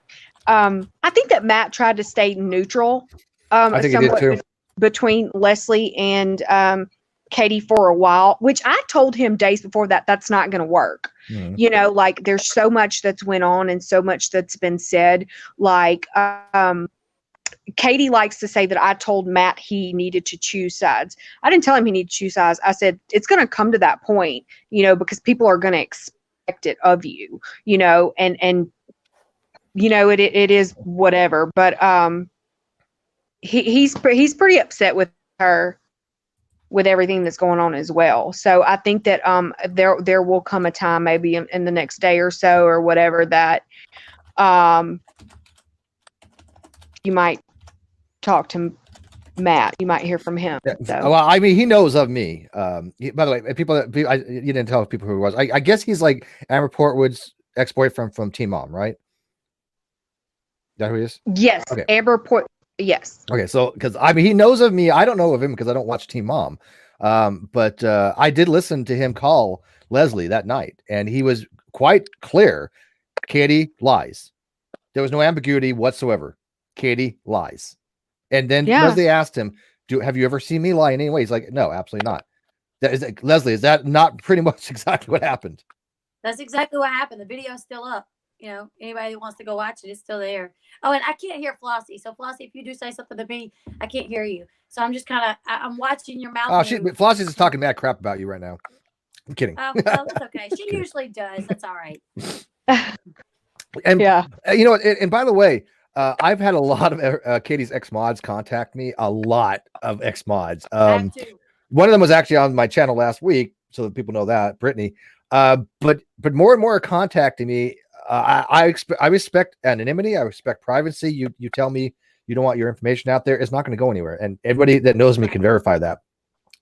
I think that Matt tried to stay neutral I think he did too. Between Leslie and Katie for a while, which I told him days before that's not going to work. Like there's so much that's went on and so much that's been said. Like Katie likes to say that I told Matt he needed to choose sides. I didn't tell him he needed to choose sides. I said it's going to come to that point, because people are going to expect it of you, and it is whatever, but he's pretty upset with her with everything that's going on as well. So I think that there will come a time, maybe in the next day or so or whatever, that you might talk to Matt. You might hear from him. Yeah. Well, I mean, he knows of me. By the way, you didn't tell people who he was. I guess he's like Amber Portwood's ex-boyfriend from Teen Mom, right? Is that who he is? Yes. Okay. Yes. Okay, so because he knows of me. I don't know of him because I don't watch Teen Mom. But I did listen to him call Leslie that night, and he was quite clear. Katie lies. There was no ambiguity whatsoever. Katie lies. And then Leslie asked him, have you ever seen me lie in any way? He's like, no, absolutely not. Leslie, is that not pretty much exactly what happened? That's exactly what happened. The video is still up. Anybody that wants to go watch it, it's still there. Oh, and I can't hear Flossie. So Flossie, if you do say something to me, I can't hear you. So I'm just I'm watching your mouth. Oh, Flossie's just talking mad crap about you right now. I'm kidding. Oh, well, that's okay. She usually does. That's all right. And and by the way, I've had a lot of Katie's ex-mods contact me. A lot of ex-mods. One of them was actually on my channel last week, so that people know that, Brittany. But more and more are contacting me. I respect anonymity. I respect privacy. You tell me you don't want your information out there, it's not going to go anywhere. And everybody that knows me can verify that.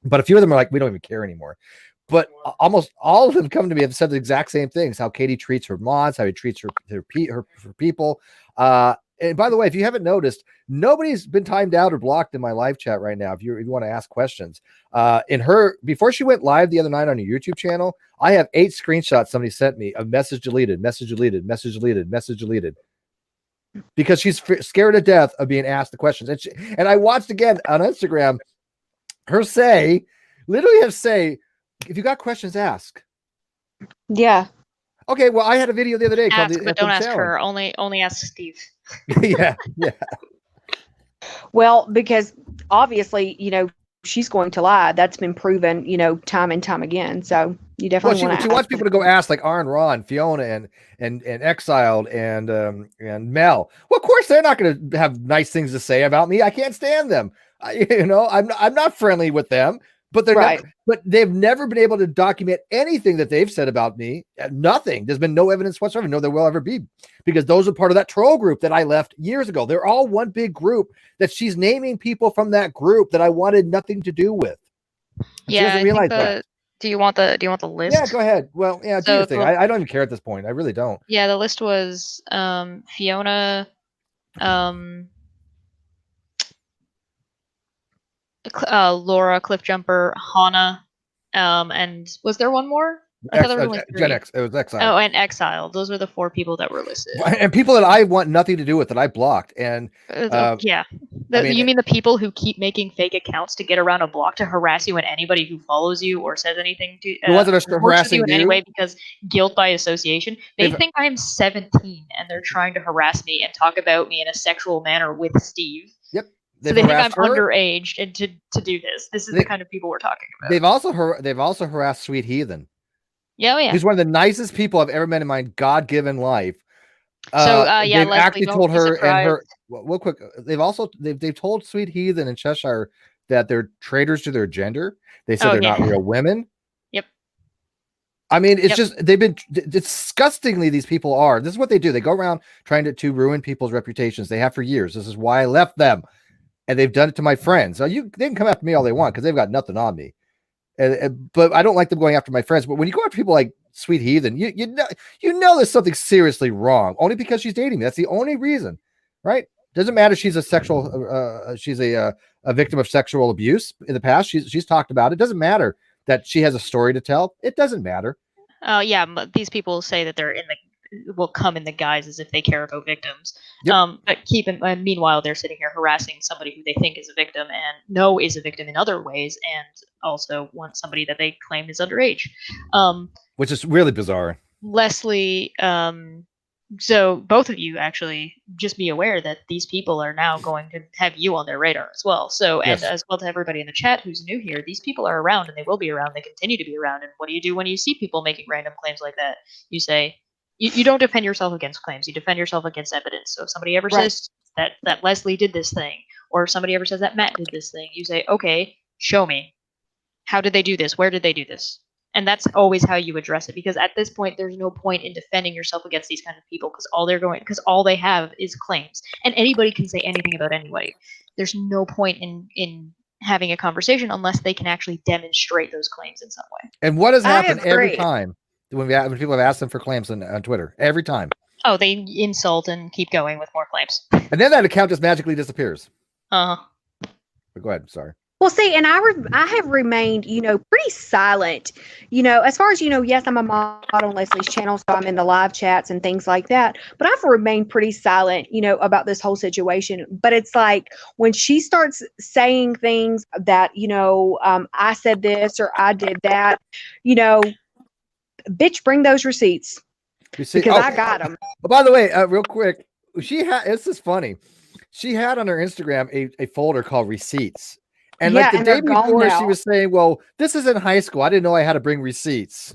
But a few of them are like, we don't even care anymore. But almost all of them come to me and said the exact same things: how Katie treats her mods, how he treats her people. And by the way, if you haven't noticed, nobody's been timed out or blocked in my live chat right now. If you want to ask questions, before she went live the other night on your YouTube channel, I have 8 screenshots somebody sent me of message deleted, message deleted, message deleted, message deleted, because she's scared to death of being asked the questions. And I watched again on Instagram her literally say, if you got questions, ask. Yeah. Okay, well, I had a video the other day called but don't ask her. Only ask Steve. yeah. Well, because obviously, she's going to lie. That's been proven, time and time again. So you definitely want to. She wants people to go ask like Aaron, Ron, Fiona, and Exiled and Mel. Well, of course they're not going to have nice things to say about me. I can't stand them. I'm not friendly with them. But they've never been able to document anything that they've said about me. Nothing. There's been no evidence whatsoever. No, there will ever be, because those are part of that troll group that I left years ago. They're all one big group that she's naming people from that group that I wanted nothing to do with. She doesn't realize that. Do you want the list? Yeah, go ahead. Well, yeah, do your thing. I don't even care at this point. I really don't. Yeah, the list was Fiona, Laura, Cliffjumper, Hana, and was there one more? I thought there were only 3. Gen X. It was Exile. Oh, and Exile. Those were the 4 people that were listed. And people that I want nothing to do with that I blocked. And yeah, you mean the people who keep making fake accounts to get around a block to harass you and anybody who follows you or says anything to the ones that are harassing you in any way because guilt by association. They think I'm 17 and they're trying to harass me and talk about me in a sexual manner with Steve. Yep. So they think I'm underage and to do this. This is the kind of people we're talking about. They've also harassed Sweet Heathen. Yeah, yeah. He's one of the nicest people I've ever met in my God-given life. They've actually told her and her. Real quick, they've told Sweet Heathen and Cheshire that they're traitors to their gender. They said they're not real women. Yep. I mean, it's just they've been disgustingly. These people are. This is what they do. They go around trying to ruin people's reputations. They have for years. This is why I left them. And they've done it to my friends. Now they can come after me all they want because they've got nothing on me. But I don't like them going after my friends. But when you go after people like Sweet Heathen, you know there's something seriously wrong. Only because she's dating me. That's the only reason, right? Doesn't matter. She's a sexual. She's a victim of sexual abuse in the past. She's talked about it. Doesn't matter that she has a story to tell. It doesn't matter. Yeah, these people say that they're will come in the guise as if they care about victims. Yep. But meanwhile, they're sitting here harassing somebody who they think is a victim and know is a victim in other ways, and also want somebody that they claim is underage. Which is really bizarre. Leslie, so both of you actually just be aware that these people are now going to have you on their radar as well. So, and as well to everybody in the chat who's new here, these people are around and they will be around. They continue to be around. And what do you do when you see people making random claims like that? You say, you don't defend yourself against claims. You defend yourself against evidence. So if somebody ever says that Leslie did this thing, or if somebody ever says that Matt did this thing, you say, okay, show me. How did they do this? Where did they do this? And that's always how you address it, because at this point, there's no point in defending yourself against these kind of people, because all they have is claims, and anybody can say anything about anybody. There's no point in having a conversation unless they can actually demonstrate those claims in some way. And what has happened every time when people have asked them for claims on Twitter? Every time. Oh, they insult and keep going with more claims. And then that account just magically disappears. Uh-huh. But go ahead. Sorry. Well, see, and I have remained, pretty silent, as far as, yes, I'm a mod on Leslie's channel, so I'm in the live chats and things like that, but I've remained pretty silent, about this whole situation. But it's like when she starts saying things that, I said this or I did that, bitch, bring those receipts because I got them. By the way, real quick, this is funny. She had on her Instagram a folder called receipts. And like the day before, she was saying, well, this is in high school. I didn't know I had to bring receipts.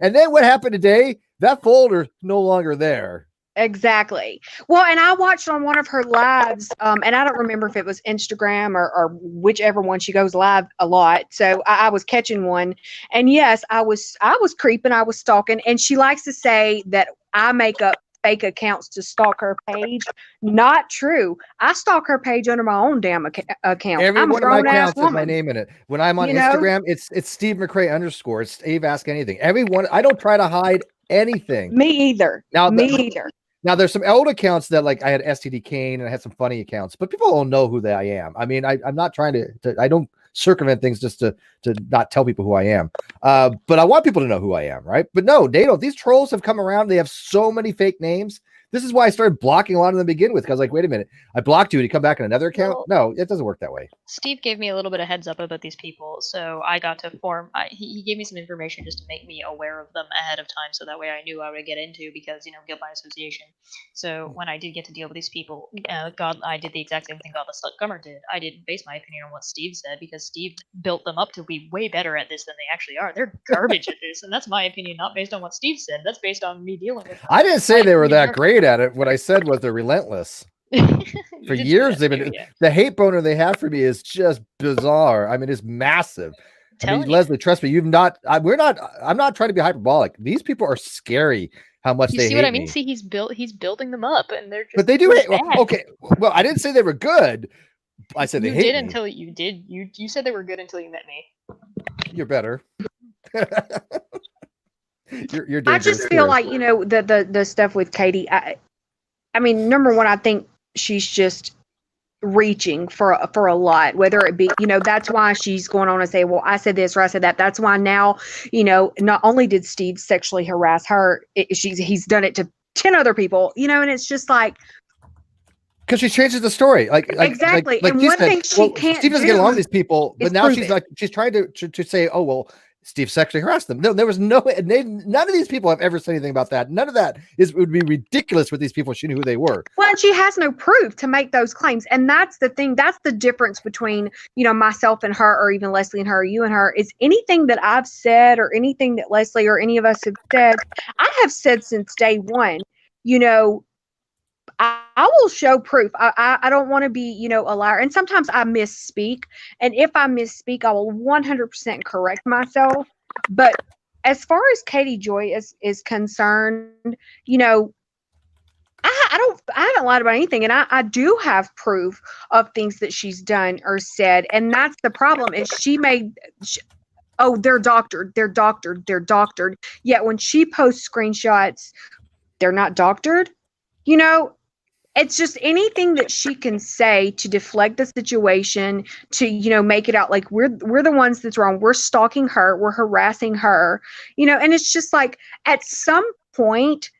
And then what happened today? That folder's no longer there. Exactly. Well, and I watched on one of her lives, and I don't remember if it was Instagram or whichever one. She goes live a lot. So I was catching one. And yes, I was creeping. I was stalking. And she likes to say that I make up fake accounts to stalk her page. Not true. I stalk her page under my own damn account. Every one of my accounts has my name in it. When I'm on Instagram, it's Steve McRae _ It's Steve Ask Anything. Everyone, I don't try to hide anything. Me either. Now there's some old accounts that like I had STD Kane and I had some funny accounts, but people don't know who I am. I mean, I'm not trying to I don't circumvent things just to not tell people who I am. But I want people to know who I am, right? But no, they don't. These trolls have come around. They have so many fake names This is why I started blocking a lot of them to begin with. Because like, wait a minute, I blocked you and you come back on another account. Well, No, it doesn't work that way. Steve gave me a little bit of heads up about these people, so I got to form. He gave me some information just to make me aware of them ahead of time, so that way I knew I would get into, because guilt by association. So when I did get to deal with these people, I did the exact same thing God the Slut Gummer did. I didn't base my opinion on what Steve said, because Steve built them up to be way better at this than they actually are. They're garbage at this, and that's my opinion, not based on what Steve said. That's based on me dealing with them. I didn't say they were that great at it. What I said was they're relentless. For years they've been the hate boner they have for me is just bizarre. I mean, it's massive. I mean, Leslie, trust me, I'm not trying to be hyperbolic. These people are scary how much they hate me. You see what I mean? See, he's building them up, and they're just, but they do hate. Okay, well, I didn't say they were good. I said they hate did me. Until you did. You said they were good until you met me. You're better. you're I just feel like, the stuff with Katie, I mean, number one, I think she's just reaching for a lot, whether it be, that's why she's going on and say, well, I said this or I said that. That's why now, not only did Steve sexually harass her, he's done it to 10 other people, and it's just like, because she changes the story, exactly. Like and one thing she can't Steve doesn't get along with these people, but now she's trying to say, oh well, Steve sexually harassed them. No, there was none of these people have ever said anything about that. None of that would be ridiculous with these people. She knew who they were. Well, and she has no proof to make those claims. And that's the thing. That's the difference between, myself and her, or even Leslie and her, or you and her, is anything that I've said or anything that Leslie or any of us have said, I have said since day one, I will show proof. I don't want to be, a liar. And sometimes I misspeak. And if I misspeak, I will 100% correct myself. But as far as Katie Joy is concerned, I haven't lied about anything. And I do have proof of things that she's done or said. And that's the problem, is they're doctored. Yet when she posts screenshots, they're not doctored. It's just anything that she can say to deflect the situation, to, make it out like we're the ones that's wrong. We're stalking her. We're harassing her, and it's just like, at some point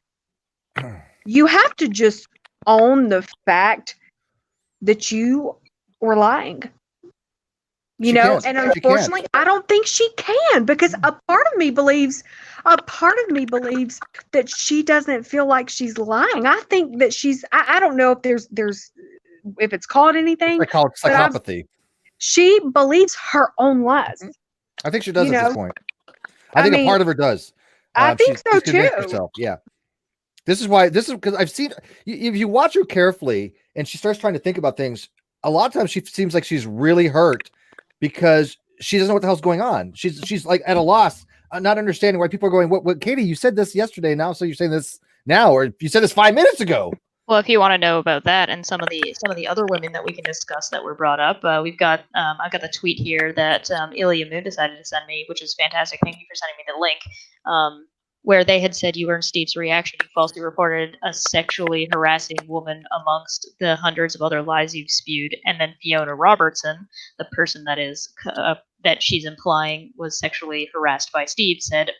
you have to just own the fact that you were lying. And unfortunately, I don't think she can, because a part of me believes that she doesn't feel like she's lying. I think that I don't know if if it's called anything. They call it psychopathy. She believes her own lies. I think she does at this point. I think a part of her does. I think so too. Herself. Yeah. This is because I've seen, if you watch her carefully and she starts trying to think about things, a lot of times she seems like she's really hurt because she doesn't know what the hell's going on. She's like at a loss, not understanding why people are going, what Katie, you said this yesterday, now so you're saying this now, or you said this 5 minutes ago. Well, if you want to know about that and some of the other women that we can discuss that were brought up, we've got I've got the tweet here that Ilya Moon decided to send me, which is fantastic. Thank you for sending me the link. Where they had said you were in Steve's reaction, you falsely reported a sexually harassing woman amongst the hundreds of other lies you've spewed, and then Fiona Robertson, the person that she's implying was sexually harassed by Steve, said,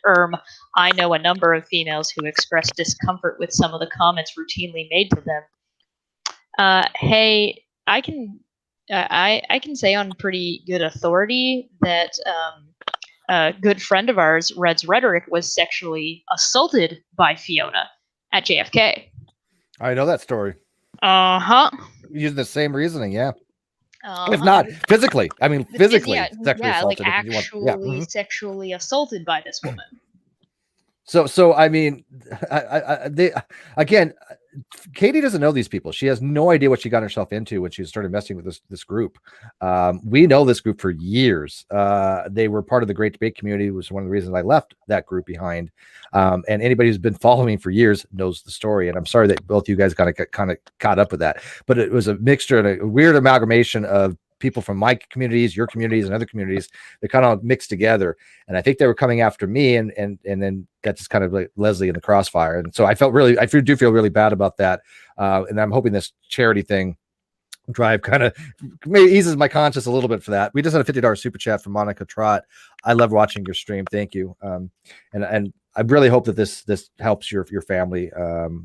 I know a number of females who expressed discomfort with some of the comments routinely made to them. Hey, I can say on pretty good authority that a good friend of ours, Red's Rhetoric, was sexually assaulted by Fiona at JFK. I know that story. Using the same reasoning, yeah. If not physically, I mean physically, sexually assaulted. Like actually sexually assaulted by this woman. So I mean, again, Katie doesn't know these people. She has no idea what she got herself into when she started messing with this group. We know this group for years. They were part of the Great Debate community. It was one of the reasons I left that group behind. And anybody who's been following me for years knows the story. And I'm sorry that both you guys kind of caught up with that. But it was a mixture and a weird amalgamation of people from my communities, your communities, and other communities. They kind of mixed together, and I think they were coming after me, and then that just kind of like Leslie in the crossfire. And so I do feel really bad about that. And I'm hoping this charity thing drive kind of maybe eases my conscience a little bit for that. We just had a $50 super chat from Monica Trott. I love watching your stream. Thank you. And I really hope that this helps your family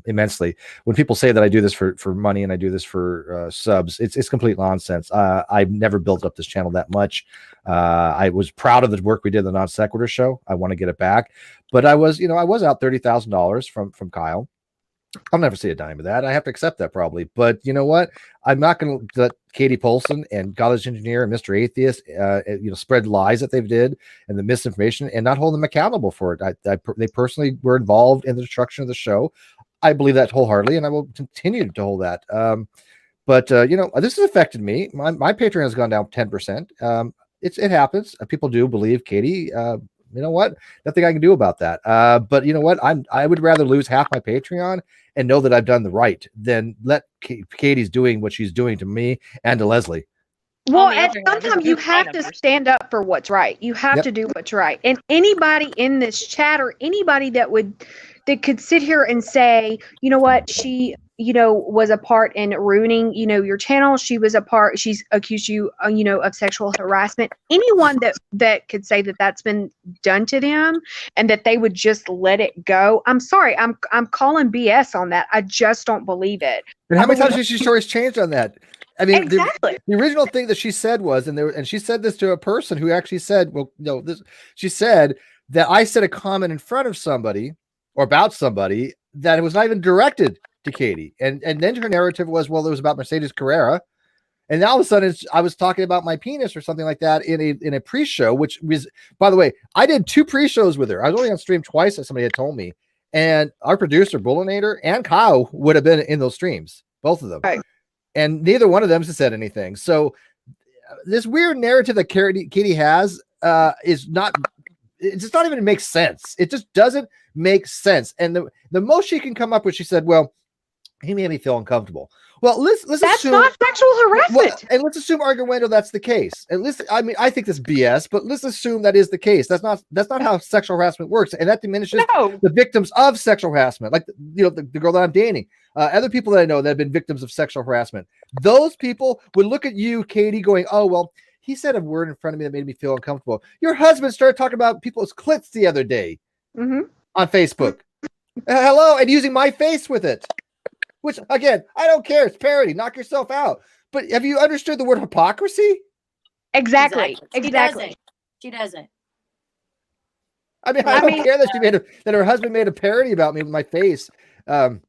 immensely. When people say that I do this for money and I do this for subs, it's complete nonsense. I've never built up this channel that much. I was proud of the work we did in the Non Sequitur show. I want to get it back, but I was out $30,000 from Kyle. I'll never see a dime of that. I have to accept that probably. But you know what? I'm not going to let Katie Paulson and College Engineer and Mr. Atheist, spread lies that they've did and the misinformation and not hold them accountable for it. They personally were involved in the destruction of the show. I believe that wholeheartedly, and I will continue to hold that. But this has affected me. My Patreon has gone down 10%. It happens. People do believe Katie. You know what? Nothing I can do about that. But you know what? I would rather lose half my Patreon and know that I've done the right than let Katie's doing what she's doing to me and to Leslie. Well, at some time you have to stand up for what's right. You have to do what's right. And anybody in this chat or anybody that could sit here and say, you know what, she was a part in ruining, your channel. She's accused you, of sexual harassment. Anyone that could say that that's been done to them and that they would just let it go. I'm sorry. I'm calling BS on that. I just don't believe it. And how many times has she stories changed on that? I mean, exactly. The original thing that she said was, and she said this to a person who actually said, she said that I said a comment in front of somebody or about somebody that it was not even directed to Katie, and then her narrative was, well, it was about Mercedes Carrera, and now all of a sudden I was talking about my penis or something like that in a pre-show, which was, by the way, I did 2 pre-shows with her. I was only on stream twice, as somebody had told me, and our producer Bullinator and Kyle would have been in those streams, both of them, right. And neither one of them has said anything. So this weird narrative that Katie has is not. It just not even makes sense. It just doesn't make sense. And the most she can come up with, she said, well, he made me feel uncomfortable. Well, let's that's assume not sexual harassment. Well, and let's assume arguendo that's the case. And I think that's BS, but let's assume that is the case. That's not how sexual harassment works, and that diminishes the victims of sexual harassment, like the girl that I'm dating, other people that I know that have been victims of sexual harassment. Those people would look at you, Katie, going, "Oh well, he said a word in front of me that made me feel uncomfortable." Your husband started talking about people's clits the other day on Facebook. Hello, and using my face with it. Which, again, I don't care. It's parody. Knock yourself out. But have you understood the word hypocrisy? Exactly. She doesn't. I don't care that that her husband made a parody about me with my face, talking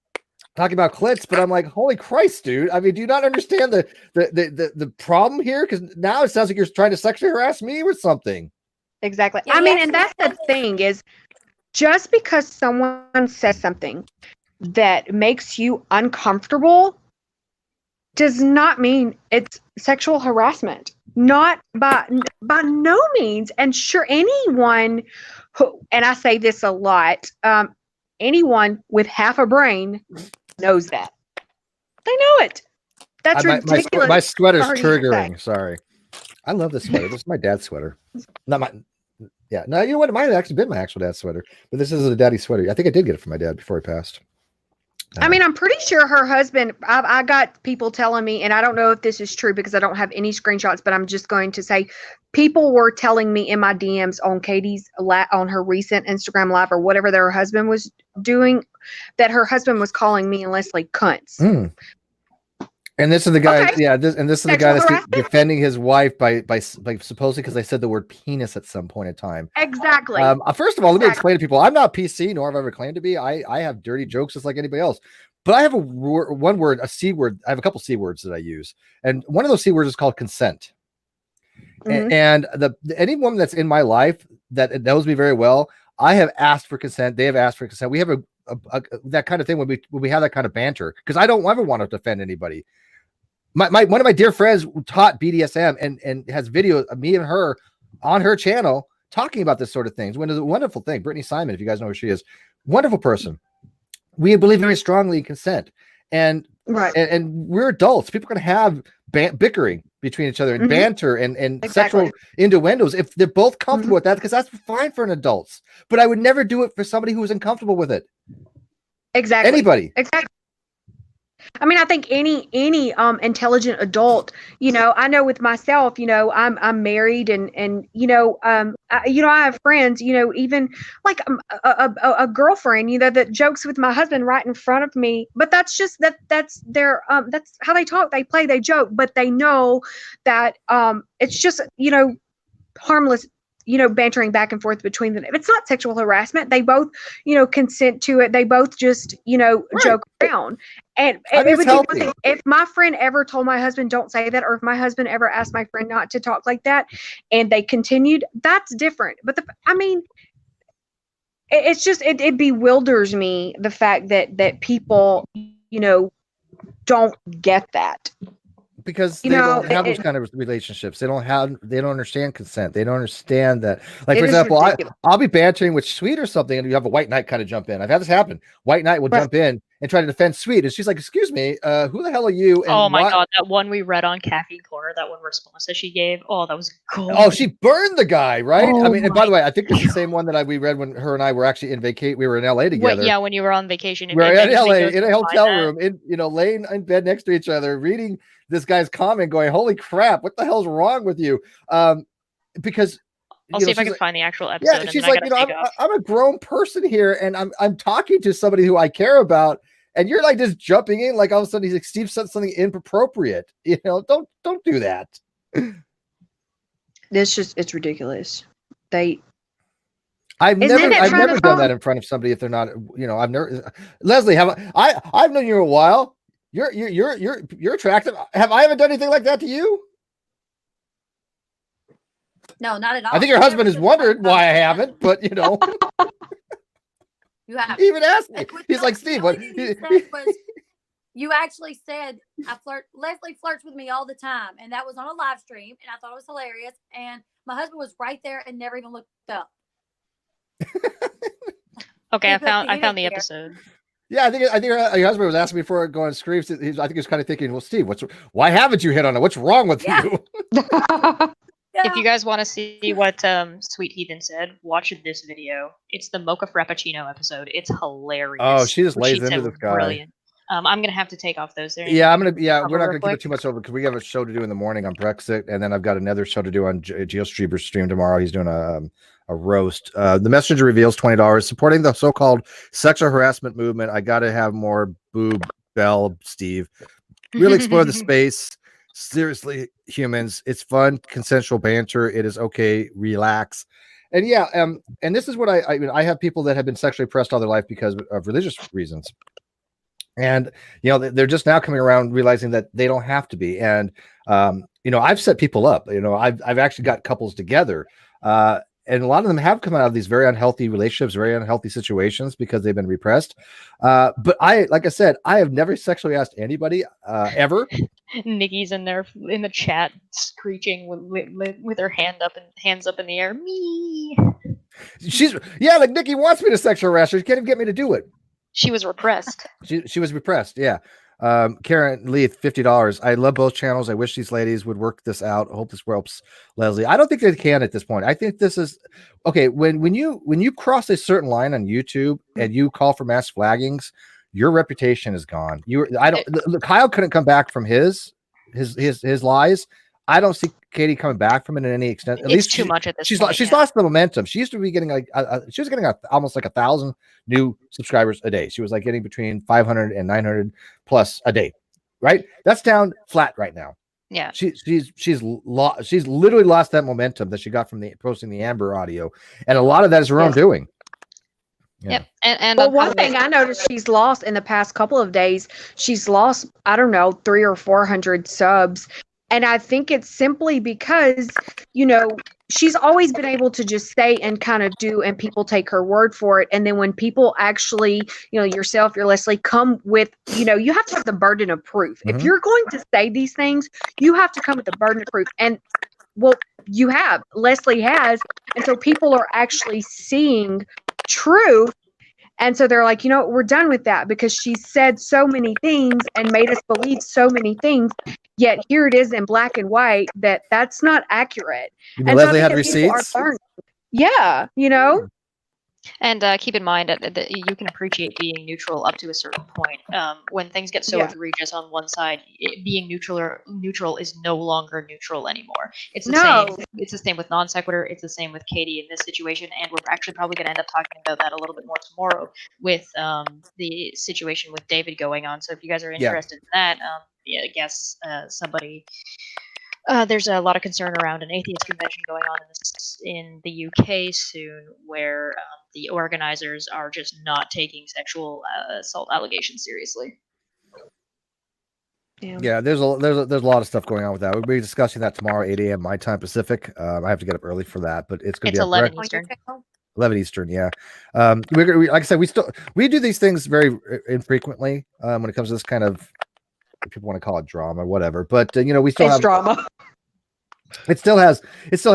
about clits. But I'm like, holy Christ, dude! I mean, do you not understand the problem here? Because now it sounds like you're trying to sexually harass me or something. Exactly. Yeah, and that's the thing is, just because someone says something that makes you uncomfortable does not mean it's sexual harassment. Not by no means. And sure, anyone who, and I say this a lot, anyone with half a brain knows that. They know it. That's ridiculous. My sweater's triggering. Sorry. I love this sweater. This is my dad's sweater. Not my. Yeah. No, you know what? It might have actually been my actual dad's sweater, but this is a daddy sweater. I think I did get it from my dad before he passed. I mean, I'm pretty sure her husband, I got people telling me, and I don't know if this is true because I don't have any screenshots, but I'm just going to say people were telling me in my DMs on Katie's, on her recent Instagram live or whatever that her husband was doing, that her husband was calling me and Leslie cunts. And this is the guy, this is the guy that's defending his wife by supposedly because they said the word penis at some point in time. Exactly. First of all, let me explain to people: I'm not PC, nor have I ever claimed to be. I have dirty jokes just like anybody else, but I have a C word. I have a couple C words that I use, and one of those C words is called consent. And any woman that's in my life that knows me very well, I have asked for consent. They have asked for consent. We have a that kind of thing when we have that kind of banter because I don't ever want to offend anybody. One of my dear friends taught BDSM and has video of me and her on her channel talking about this sort of things. When it's a wonderful thing. Brittany Simon, if you guys know who she is, wonderful person. We believe very strongly in consent, and we're adults. People are going to have bickering between each other and banter and sexual innuendos if they're both comfortable with that, because that's fine for an adults. But I would never do it for somebody who is uncomfortable with it. Exactly. Anybody. Exactly. I mean, I think any intelligent adult, I know with myself, I'm married and I have friends, even like a girlfriend, that jokes with my husband right in front of me, but that's just that's their that's how they talk, they play, they joke, but they know that it's just harmless, bantering back and forth between them. It's not sexual harassment. They both, consent to it. They both just, joke around. And it would be one thing if my friend ever told my husband, don't say that, or if my husband ever asked my friend not to talk like that, and they continued, that's different. But it's just, it bewilders me, the fact that people, don't get that. Because they don't have those kind of relationships. They don't understand consent. They don't understand that. Like, for example, I'll be bantering with Sweet or something, and you have a white knight kind of jump in. I've had this happen. White knight will jump in and try to defend Sweet, and she's like, "Excuse me, who the hell are you?" And oh my god, that one we read on Caffeine Corner, that one response that she gave. Oh, that was cool. Oh, she burned the guy, right? Oh, I mean, and by the way, I think it's the same one that we read when her and I were actually in we were in LA together. Yeah, when you were on vacation. We were in LA in a hotel room, laying in bed next to each other, reading this guy's comment, going, "Holy crap, what the hell's wrong with you?" Because I'll see if I can find the actual episode. Yeah, she's like, I'm a grown person here, and I'm talking to somebody who I care about, and you're like just jumping in, like all of a sudden he's like, Steve said something inappropriate. Don't do that. It's ridiculous. I've never done that in front of somebody if they're not, I've never. Leslie, I've known you a while. You're attractive. Have I ever done anything like that to you? No, not at all. I think your husband has wondered why I haven't, but you have. He even asked me. He's like, Steve, what? You actually said Leslie flirts with me all the time, and that was on a live stream, and I thought it was hilarious. And my husband was right there and never even looked up. Okay, I found the episode. Yeah, I think your husband was asking me before going screams. I think he was kind of thinking, well, Steve, why haven't you hit on it? What's wrong with you? If you guys want to see what Sweet Heathen said, watch this video. It's the Mocha Frappuccino episode. It's hilarious. Oh, she just lays into this guy. Brilliant. I'm gonna have to take off those there. Yeah, we're not gonna give it too much over because we have a show to do in the morning on Brexit, and then I've got another show to do on GeoStreamer's stream tomorrow. He's doing a roast. The messenger reveals $20 supporting the so-called sexual harassment movement. I got to have more boob bell, Steve. Really explore the space. Seriously, humans, it's fun, consensual banter. It is okay. Relax. And and this is what I have people that have been sexually oppressed all their life because of religious reasons. And, they're just now coming around realizing that they don't have to be. And, I've set people up, I've actually got couples together. And a lot of them have come out of these very unhealthy relationships, very unhealthy situations because they've been repressed. But like I said, I have never sexually asked anybody ever. Nikki's in there in the chat screeching with her hands up in the air. Me. Like Nikki wants me to sexual harass her. She can't even get me to do it. She was repressed. She was repressed. Yeah. Karen Leith, $50. I love both channels. I wish these ladies would work this out. I hope this helps Leslie. I don't think they can at this point. I think this is okay. When you cross a certain line on YouTube and you call for mass flaggings, your reputation is gone. Kyle couldn't come back from his lies. I don't see Katie coming back from it in any extent. At least too much at this she's point. She's lost the momentum. She used to be getting almost like 1,000 new subscribers a day. She was like getting between 500 and 900 plus a day, right? That's down flat right now. Yeah, she's literally lost that momentum that she got from posting the Amber audio, and a lot of that is her own doing. Yeah. Yep. And one thing I noticed she's lost in the past couple of days, she's lost 300 or 400 subs. And I think it's simply because, she's always been able to just say and kind of do, and people take her word for it. And then when people actually, yourself, your Leslie, come with, you have to have the burden of proof. Mm-hmm. If you're going to say these things, you have to come with the burden of proof. And you have, Leslie has. And so people are actually seeing truth. And so they're like, we're done with that because she said so many things and made us believe so many things. Yet here it is in black and white that's not accurate. And Leslie had receipts. Yeah, And keep in mind that you can appreciate being neutral up to a certain point. When things get so egregious on one side, being neutral is no longer neutral anymore. It's the same. It's the same with non sequitur. It's the same with Katie in this situation, and we're actually probably going to end up talking about that a little bit more tomorrow with the situation with David going on. So if you guys are interested in that, I guess somebody. There's a lot of concern around an atheist convention going on in the UK soon, where the organizers are just not taking sexual assault allegations seriously. Yeah, there's a lot of stuff going on with that. We'll be discussing that tomorrow, 8 a.m. my time Pacific. I have to get up early for that, but it's going to be 11 Eastern. 11 Eastern, yeah. We like I said, we do these things very infrequently when it comes to this kind of, people want to call it drama, whatever. But we still have drama. It still has, we still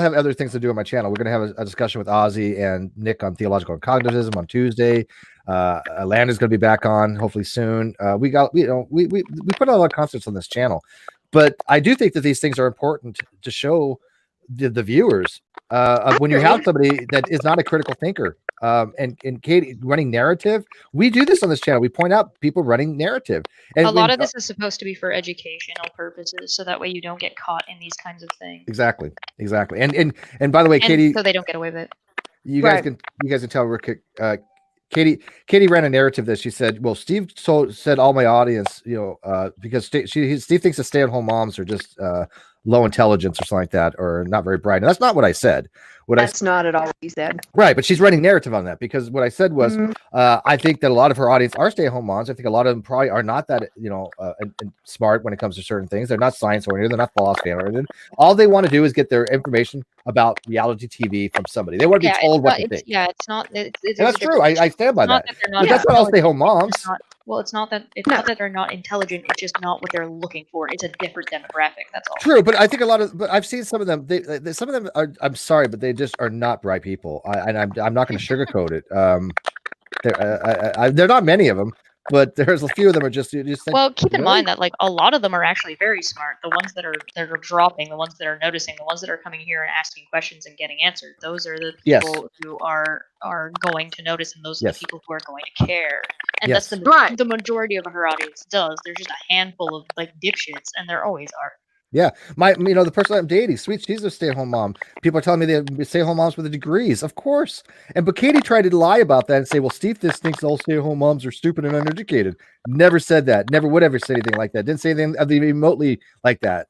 have other things to do on my channel. We're going to have a discussion with Ozzy and Nick on theological cognitivism on Tuesday. Alanda's going to be back on hopefully soon. We put a lot of concepts on this channel, but I do think that these things are important to show the viewers when you have somebody that is not a critical thinker. And Katie running narrative, we do this on this channel. We point out people running narrative. And a lot of this is supposed to be for educational purposes, so that way you don't get caught in these kinds of things. Exactly. And by the way, Katie, so they don't get away with it. You guys can tell we're Katie ran a narrative that she said, well, Steve said all my audience, because Steve thinks the stay-at-home moms are just low intelligence or something like that, or not very bright. And that's not what I said. That's not at all what you said. Right, but she's running narrative on that, because what I said was, I think that a lot of her audience are stay-at-home moms. I think a lot of them probably are not that, smart when it comes to certain things. They're not science-oriented. They're not philosophy-oriented. All they want to do is get their information about reality TV from somebody. They want to be told what to think. Yeah, it's not. That's true. I stand by that. But that's not all stay-home moms. It's not that they're not intelligent. It's just not what they're looking for. It's a different demographic. That's all. True, but I think but I've seen some of them. Some of them are. I'm sorry, but they just are not bright people. I'm not going to sugarcoat it. There are not many of them, but there's a few of them are just. Well, keep in mind that a lot of them are actually very smart. The ones that are dropping, the ones that are noticing, the ones that are coming here and asking questions and getting answered. Those are the people who are going to notice, and those are the people who are going to care. And that's the majority of her audience does. There's just a handful of dipshits, and there always are. Yeah, the person I'm dating, sweet, she's a stay-at-home mom. People are telling me they're stay-at-home moms with the degrees, of course. But Katie tried to lie about that and say, well, Steve thinks all stay-at-home moms are stupid and uneducated. Never said that. Never would ever say anything like that. Didn't say anything remotely like that,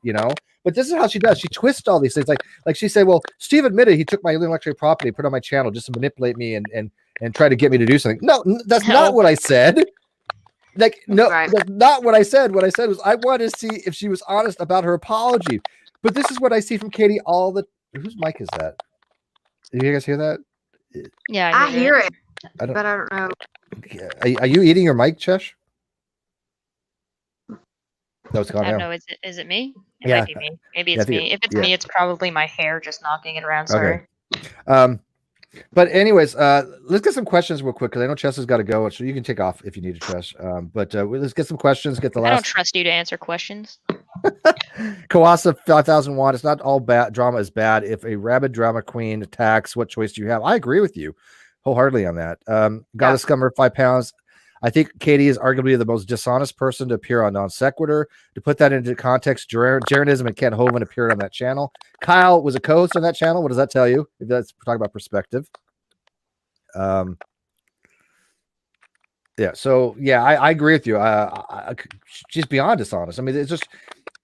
But this is how she does. She twists all these things. Like she said, well, Steve admitted he took my intellectual property, put it on my channel just to manipulate me and try to get me to do something. No, that's not what I said. That's not what I said. What I said was I wanted to see if she was honest about her apology. But this is what I see from Katie whose mic is that? Did you guys hear that? Yeah, I hear it, but I don't know. Are you eating your mic, Chesh? No, it's gone I don't now. know. Is it me? It might be me. Maybe it's me. If it's me, it's probably my hair just knocking it around. Sorry. Okay. But anyways, let's get some questions real quick, because I know Chess has got to go, so you can take off if you need to, Chess. But let's get some questions. Get the last. I don't trust you to answer questions. Kawasa 5001. It's not all bad. Drama is bad. If a rabid drama queen attacks, what choice do you have? I agree with you wholeheartedly on that. Goddess Scummer 5 pounds. I think Katie is arguably the most dishonest person to appear on Non Sequitur. To put that into context, Jeranism and Ken Hovind appeared on that channel. Kyle was a co-host on that channel. What does that tell you? If that's talking about perspective. I agree with you. She's beyond dishonest. I mean, it's just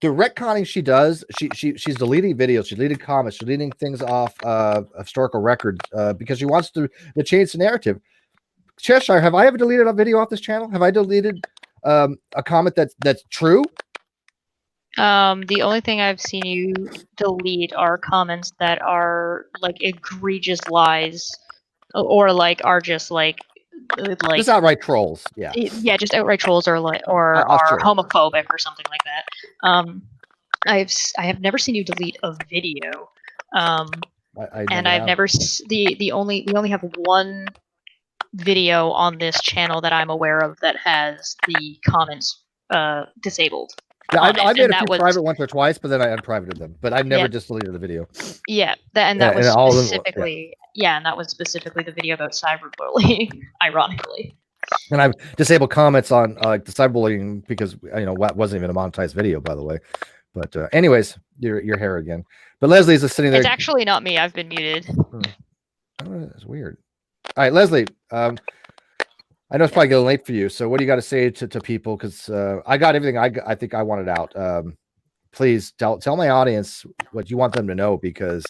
the retconning she does. She's deleting videos. She's deleting comments. She's deleting things off historical records because she wants to change the narrative. Cheshire, have I ever deleted a video off this channel? Have I deleted a comment that's true? The only thing I've seen you delete are comments that are egregious lies, or are just just outright trolls. Yeah, just outright trolls, or are homophobic or something like that. I have never seen you delete a video. We only have one video on this channel that I'm aware of that has the comments disabled. Yeah, I made a few private once or twice, but then I unprivated them. But I never just deleted the video. Yeah, that was specifically. Yeah, and that was specifically the video about cyberbullying, ironically. And I've disabled comments on the cyberbullying because what wasn't even a monetized video, by the way. But anyways, your hair again. But Leslie's just sitting there. It's actually not me. I've been muted. It's weird. All right, Leslie. I know it's probably getting late for you. So what do you got to say to people? Because I got everything I think I wanted out. Please tell my audience what you want them to know, because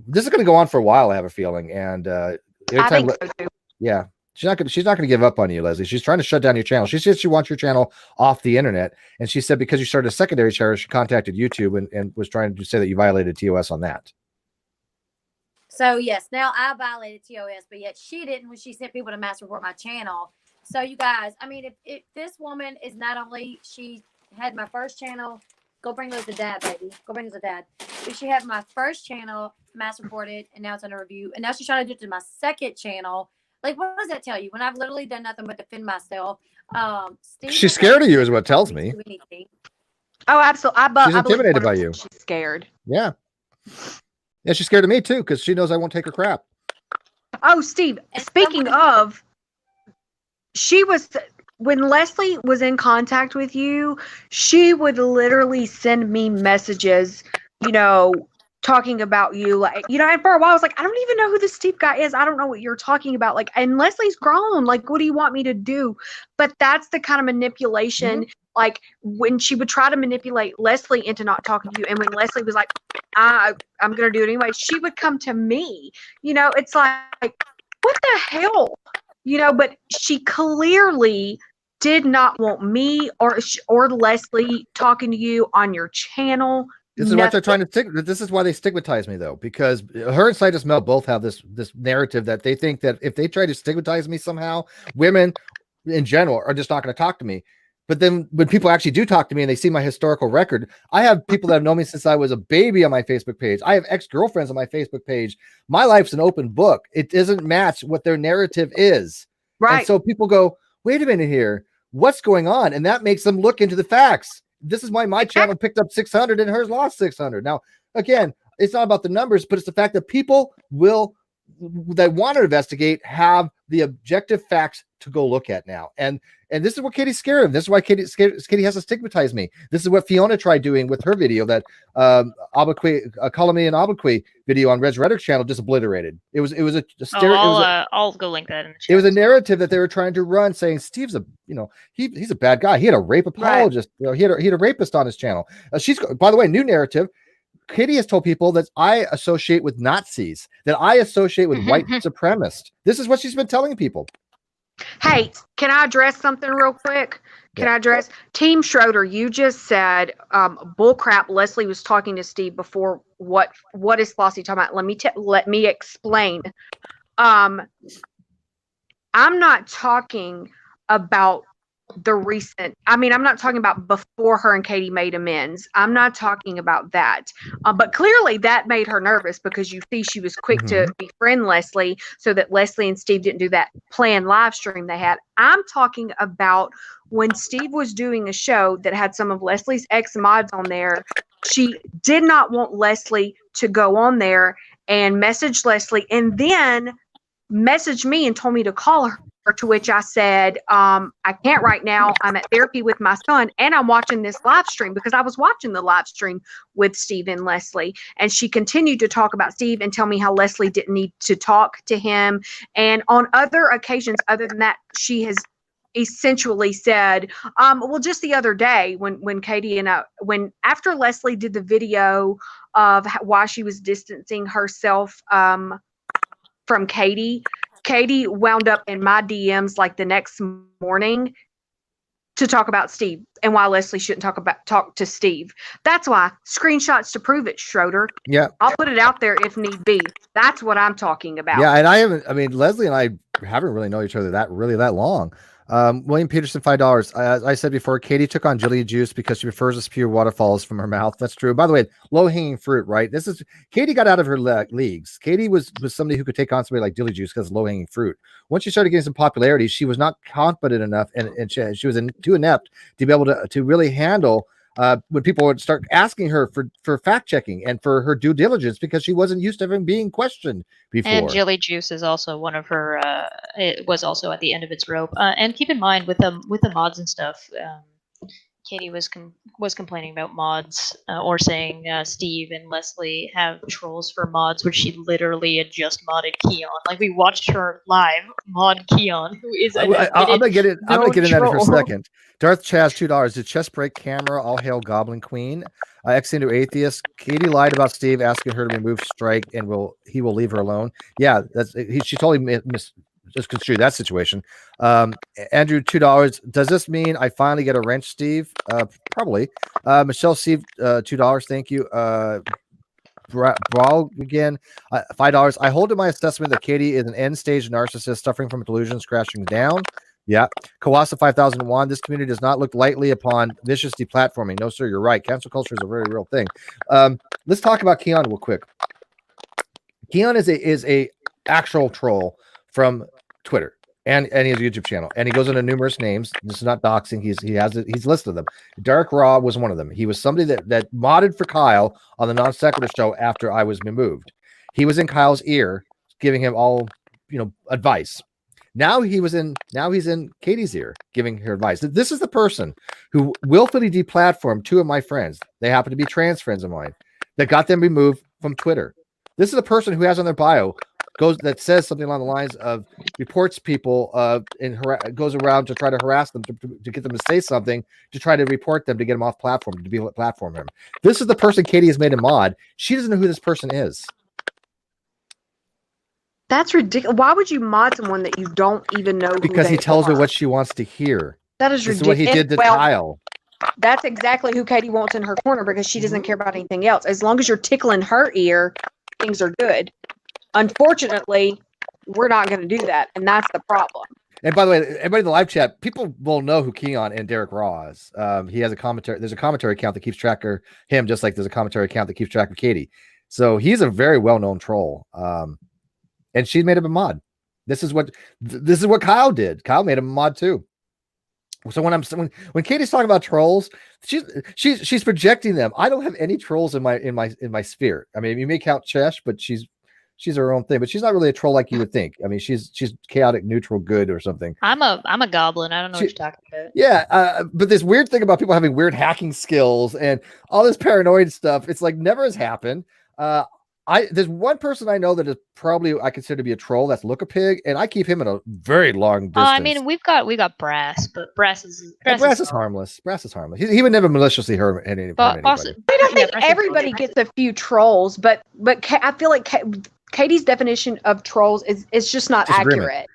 this is going to go on for a while. I have a feeling, and I think so too. Yeah. She's not gonna give up on you, Leslie. She's trying to shut down your channel. She said she wants your channel off the internet. And she said because you started a secondary channel, she contacted YouTube and was trying to say that you violated TOS on that. So yes, now I violated TOS, but yet she didn't when she sent people to mass report my channel. So you guys, I mean, if this woman is not only, she had my first channel, go bring those to dad, baby. Go bring those to dad. If she had my first channel mass reported and now it's under review, and now she's trying to do it to my second channel. Like, what does that tell you? When I've literally done nothing but defend myself. She's scared of you, is what it tells me. Oh, absolutely. She's intimidated by you. She's scared. Yeah. Yeah, she's scared of me too, because she knows I won't take her crap. Oh, Steve, speaking of, when Leslie was in contact with you, she would literally send me messages, talking about you, like, and for a while I was like, I don't even know who this Steve guy is. I don't know what you're talking about. Like, and Leslie's grown. Like, what do you want me to do? But that's the kind of manipulation, like when she would try to manipulate Leslie into not talking to you. And when Leslie was like, I'm going to do it anyway, she would come to me. It's like, what the hell? But she clearly did not want me or Leslie talking to you on your channel. This is what they're trying to this is why they stigmatize me, though, because her and Citus Mel both have this narrative that they think that if they try to stigmatize me somehow, women in general are just not going to talk to me. But then when people actually do talk to me and they see my historical record, I have people that have known me since I was a baby on my Facebook page. I have ex-girlfriends on my Facebook page. My life's an open book. It doesn't match what their narrative is. Right. And so people go, wait a minute here. What's going on? And that makes them look into the facts. This is why my channel picked up 600 and hers lost 600. Now, again, it's not about the numbers, but it's the fact that people that want to investigate have the objective facts to go look at now. And this is what Katie's scared of. This is why Katie has to stigmatize me. This is what Fiona tried doing with her video, that Calumny and Obloquy video on Res Rhetoric channel, just obliterated. It was a I'll go link that in the chat. It was a narrative that they were trying to run, saying Steve's he's a bad guy. He had a rape apologist. Right. He had a rapist on his channel. She's, by the way, new narrative. Katie has told people that I associate with Nazis, that I associate with white supremacists. This is what she's been telling people. Hey, can I address something real quick? Can I address Team Schroeder? You just said bullcrap. Leslie was talking to Steve before. What is Flossie talking about? Let me explain. I'm not talking about I'm not talking about before her and Katie made amends. I'm not talking about that. But clearly that made her nervous, because you see she was quick to befriend Leslie so that Leslie and Steve didn't do that planned live stream they had. I'm talking about when Steve was doing a show that had some of Leslie's ex-mods on there. She did not want Leslie to go on there and message Leslie, and then messaged me and told me to call her. To which I said, I can't right now. I'm at therapy with my son and I'm watching this live stream, because I was watching the live stream with Steve and Leslie. And she continued to talk about Steve and tell me how Leslie didn't need to talk to him. And on other occasions, other than that, she has essentially said, well, just the other day when Katie and after Leslie did the video of why she was distancing herself from Katie wound up in my DMs like the next morning to talk about Steve and why Leslie shouldn't talk to Steve. That's why. Screenshots to prove it, Schroeder. Yeah. I'll put it out there if need be. That's what I'm talking about. Yeah, and Leslie and I haven't really known each other that long. William Peterson, $5. I said before, Katie took on Jilly Juice because she prefers to spew waterfalls from her mouth. That's true. By the way, low-hanging fruit, right? Katie got out of her leagues. Katie was somebody who could take on somebody like Jilly Juice because low-hanging fruit. Once she started getting some popularity, she was not confident enough, and she was too inept to be able to really handle when people would start asking her for fact checking and for her due diligence because she wasn't used to even being questioned before. And Jelly Juice is also one of her. It was also at the end of its rope. And keep in mind with the mods and stuff. Katie was complaining about mods, or saying Steve and Leslie have trolls for mods, which she literally had just modded Keon. Like, we watched her live mod Keon, who is I'm gonna get it. I'm gonna get in that for a troll. second. Darth Chaz, $2. Did chest break camera? All hail Goblin Queen. X into Atheist. Katie lied about Steve asking her to remove Strike, and he will leave her alone. Yeah, she totally just construe that situation. Andrew, $2. Does this mean I finally get a wrench, Steve? Probably. Michelle Steve, $2. Thank you. Brawl again, $5. I hold to my assessment that Katie is an end-stage narcissist suffering from delusions crashing down. Yeah. Kawasa 5001. This community does not look lightly upon vicious deplatforming. No, sir, you're right. Cancel culture is a very real thing. Let's talk about Keon real quick. Keon is a actual troll from Twitter, and he has a YouTube channel, and he goes into numerous names. This is not doxing. He's listed them. Dark Raw was one of them. He was somebody that modded for Kyle on the Non Sequitur show after I was removed. He was in Kyle's ear, giving him all advice. Now he's in Katie's ear, giving her advice. This is the person who willfully deplatformed two of my friends. They happen to be trans friends of mine that got them removed from Twitter. This is the person who has on their bio that says something along the lines of reports people and goes around to try to harass them to get them to say something, to try to report them, to get them off platform, to be able to platform him. This is the person Katie has made a mod. She doesn't know who this person is. That's ridiculous. Why would you mod someone that you don't even know? Because he tells her what she wants to hear. That is ridiculous. This is what he did to Kyle. That's exactly who Katie wants in her corner, because she doesn't care about anything else. As long as you're tickling her ear, things are good. Unfortunately, we're not going to do that, and that's the problem. And by the way, everybody in the live chat, people will know who Keon and Derek Raw is. He has a commentary. There's a commentary account that keeps track of him, just like there's a commentary account that keeps track of Katie. So he's a very well-known troll. And she made him a mod. This is what Kyle did. Kyle made him a mod too. So when Katie's talking about trolls, she's projecting them. I don't have any trolls in my sphere. I mean, you may count Chesh, but she's her own thing. But she's not really a troll like you would think. I mean, she's chaotic, neutral, good, or something. I'm a goblin. I don't know what you're talking about. Yeah, but this weird thing about people having weird hacking skills and all this paranoid stuff, it's like never has happened. There's one person I know that is probably I consider to be a troll. That's Look-a-Pig, and I keep him at a very long distance. I mean, we got Brass, but Brass is harmless. Brass is harmless. He would never maliciously hurt anybody. I don't think everybody gets a few trolls, but I feel like Katie's definition of trolls is just not accurate.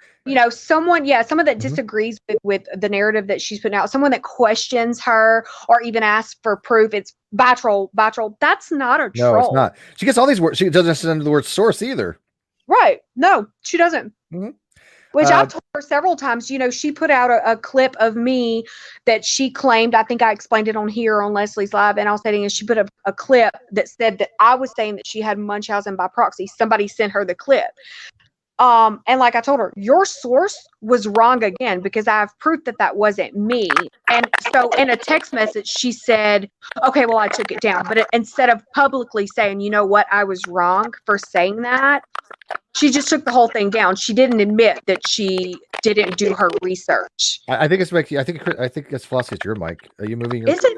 Someone that disagrees with the narrative that she's putting out, someone that questions her or even asks for proof, it's by troll. That's not a troll. No, it's not. She gets all these words. She doesn't send the word source either. Right. No, she doesn't. Mm-hmm. Which I've told her several times. She put out a clip of me that she claimed. I think I explained it on here on Leslie's Live, and I was saying, and she put a clip that said that I was saying that she had Munchausen by proxy. Somebody sent her the clip. And like I told her, your source was wrong again, because I have proof that wasn't me. And so in a text message, she said, okay, well, I took it down. But instead of publicly saying, you know what, I was wrong for saying that, she just took the whole thing down. She didn't admit that she didn't do her research. I think it's Mike. I think it's Flossie. It's your mic. Are you moving? Is it?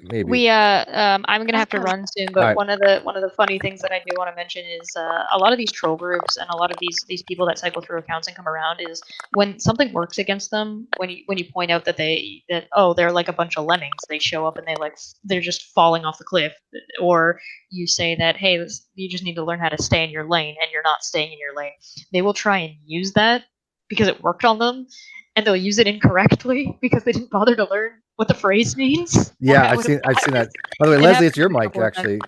Maybe. I'm gonna have to run soon, but right. One of the funny things that I do want to mention is a lot of these troll groups and a lot of these people that cycle through accounts and come around is when something works against them, when you point out that they're like a bunch of lemmings, they show up and they're just falling off the cliff, or you say that, hey, you just need to learn how to stay in your lane, and you're not staying in your lane. They will try and use that because it worked on them, and they'll use it incorrectly because they didn't bother to learn what the phrase means. Yeah, I've seen that. By the way, Leslie, it's your mic actually.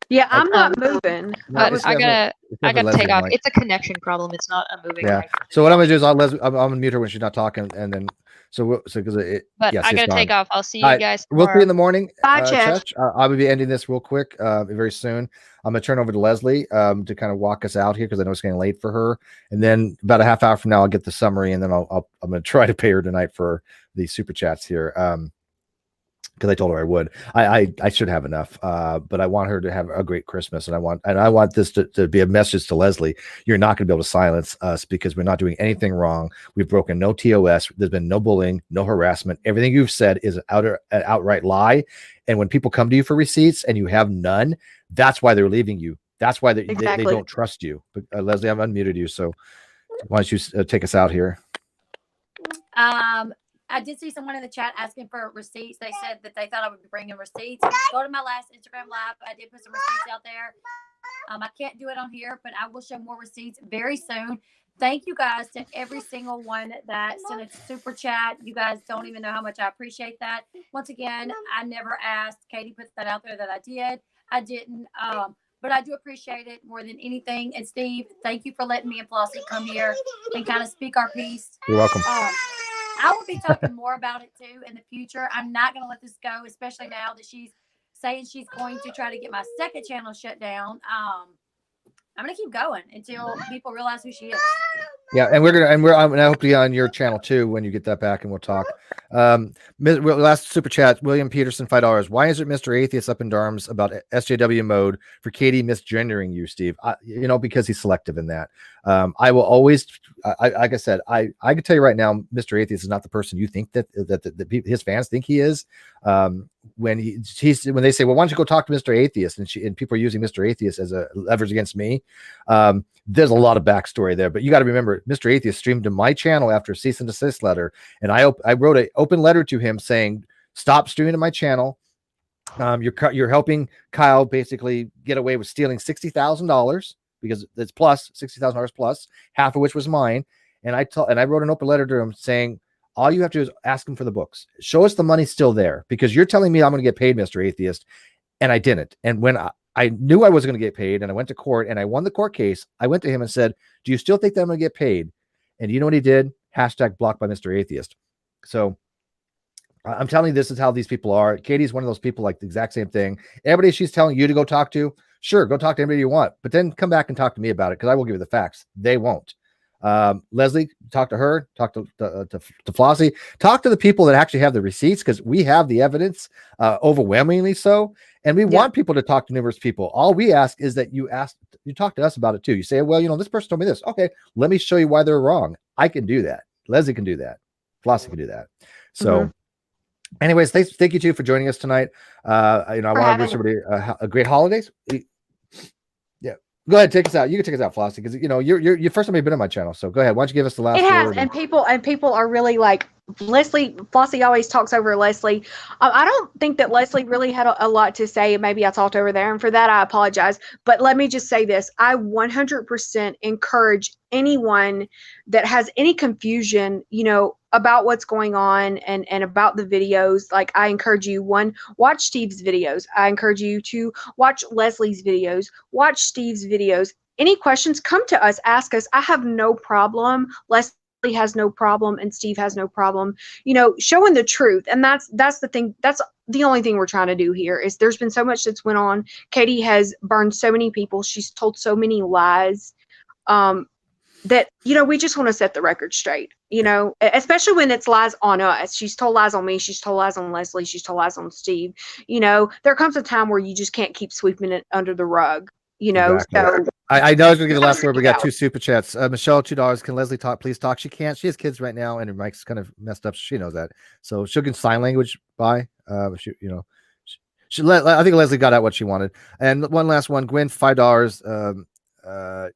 Yeah, I'm not moving. But I gotta take off. It's a connection problem. It's not a moving. Yeah. So what I'm gonna do is I'm gonna mute her when she's not talking, and then because But yes, I gotta take off. I'll see you guys tomorrow. We'll see you in the morning. Bye, Chech. I will be ending this real quick, very soon. I'm gonna turn over to Leslie to kind of walk us out here, because I know it's getting late for her. And then about a half hour from now, I'll get the summary, and then I'm gonna try to pay her tonight for the super chats here. because I told her I would. I should have enough, but I want her to have a great Christmas, and I want this to be a message to Leslie. You're not going to be able to silence us because we're not doing anything wrong. We've broken no TOS. There's been no bullying, no harassment. Everything you've said is an outright lie. And when people come to you for receipts and you have none, that's why they're leaving you. That's why they don't trust you. But Leslie, I've unmuted you, so why don't you take us out here? I did see someone in the chat asking for receipts. They said that they thought I would be bringing receipts. Go to my last Instagram live. I did put some receipts out there. I can't do it on here, but I will show more receipts very soon. Thank you guys to every single one that sent a super chat. You guys don't even know how much I appreciate that. Once again, I never asked. Katie put that out there that I did. I didn't. But I do appreciate it more than anything. And Steve, thank you for letting me and Flossie come here and kind of speak our piece. You're welcome. I will be talking more about it too in the future. I'm not going to let this go, especially now that she's saying she's going to try to get my second channel shut down. I'm going to keep going until people realize who she is. Yeah, and I hope to be on your channel too when you get that back, and we'll talk. Last super chat, William Peterson, $5. Why is it Mr. Atheist up in arms about SJW mode for Katie misgendering you, Steve? Because he's selective in that. I will always, like I said, I can tell you right now, Mr. Atheist is not the person you think that his fans think he is. When they say, well, why don't you go talk to Mr. Atheist, and people are using Mr. Atheist as a leverage against me. There's a lot of backstory there, but you got to remember, Mr. Atheist streamed to my channel after a cease and desist letter, and I wrote an open letter to him saying, stop streaming to my channel. You're helping Kyle basically get away with stealing $60,000 because it's plus $60,000 plus, half of which was mine. And I wrote an open letter to him saying, all you have to do is ask him for the books. Show us the money's still there, because you're telling me I'm going to get paid, Mr. Atheist, and I didn't. And when I knew I was going to get paid, and I went to court and I won the court case, I went to him and said, do you still think that I'm going to get paid? And you know what he did? # blocked by Mr. Atheist. So I'm telling you, this is how these people are. Katie's one of those people, like the exact same thing. Everybody she's telling you to go talk to, sure, go talk to anybody you want, but then come back and talk to me about it, because I will give you the facts. They won't. Leslie, talk to her, talk to Flossie, talk to the people that actually have the receipts, because we have the evidence, overwhelmingly so. And we want people to talk to numerous people. All we ask is that you talk to us about it too. You say, well, this person told me this. Okay, let me show you why they're wrong. I can do that. Leslie can do that. Flossie can do that. So anyways, thank you too for joining us tonight. I want to wish everybody a great holidays. Yeah. Go ahead, take us out. You can take us out, Flossie, because you're first time you've been on my channel. So go ahead. Why don't you give us the last word? It has, and people are really like, Leslie. Flossie always talks over Leslie. I don't think that Leslie really had a lot to say. Maybe I talked over there, and for that I apologize. But let me just say this: I 100% encourage anyone that has any confusion, about what's going on and about the videos. Like, I encourage you, watch Steve's videos. I encourage you to watch Leslie's videos, watch Steve's videos. Any questions, come to us, ask us. I have no problem. Leslie has no problem, and Steve has no problem, showing the truth. And that's the thing. That's the only thing we're trying to do here. Is there's been so much that's went on. Katie has burned so many people. She's told so many lies. That, we just want to set the record straight, especially when it's lies on us. She's told lies on me. She's told lies on Leslie. She's told lies on Steve. There comes a time where you just can't keep sweeping it under the rug, Exactly. So I know I was going to give the last word. We got 2 super chats. Michelle, $2. Can Leslie talk? Please talk. She can't. She has kids right now, and her mic's kind of messed up. So she knows that. So she'll get sign language by, I think Leslie got out what she wanted. And one last one, Gwen, $5.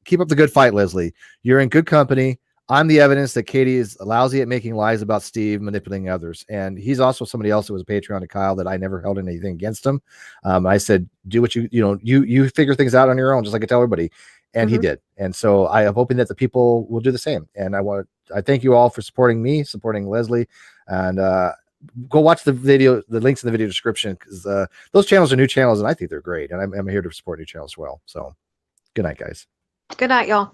Keep up the good fight, Leslie. You're in good company. I'm the evidence that Katie is lousy at making lies about Steve, manipulating others. And he's also somebody else that was a Patreon to Kyle that I never held anything against him. I said, do what you figure things out on your own, just like I tell everybody. And he did. And so I am hoping that the people will do the same. And I thank you all for supporting me, supporting Leslie, and go watch the video, the links in the video description, because those channels are new channels and I think they're great. And I'm here to support new channels as well. So good night, guys. Good night, y'all.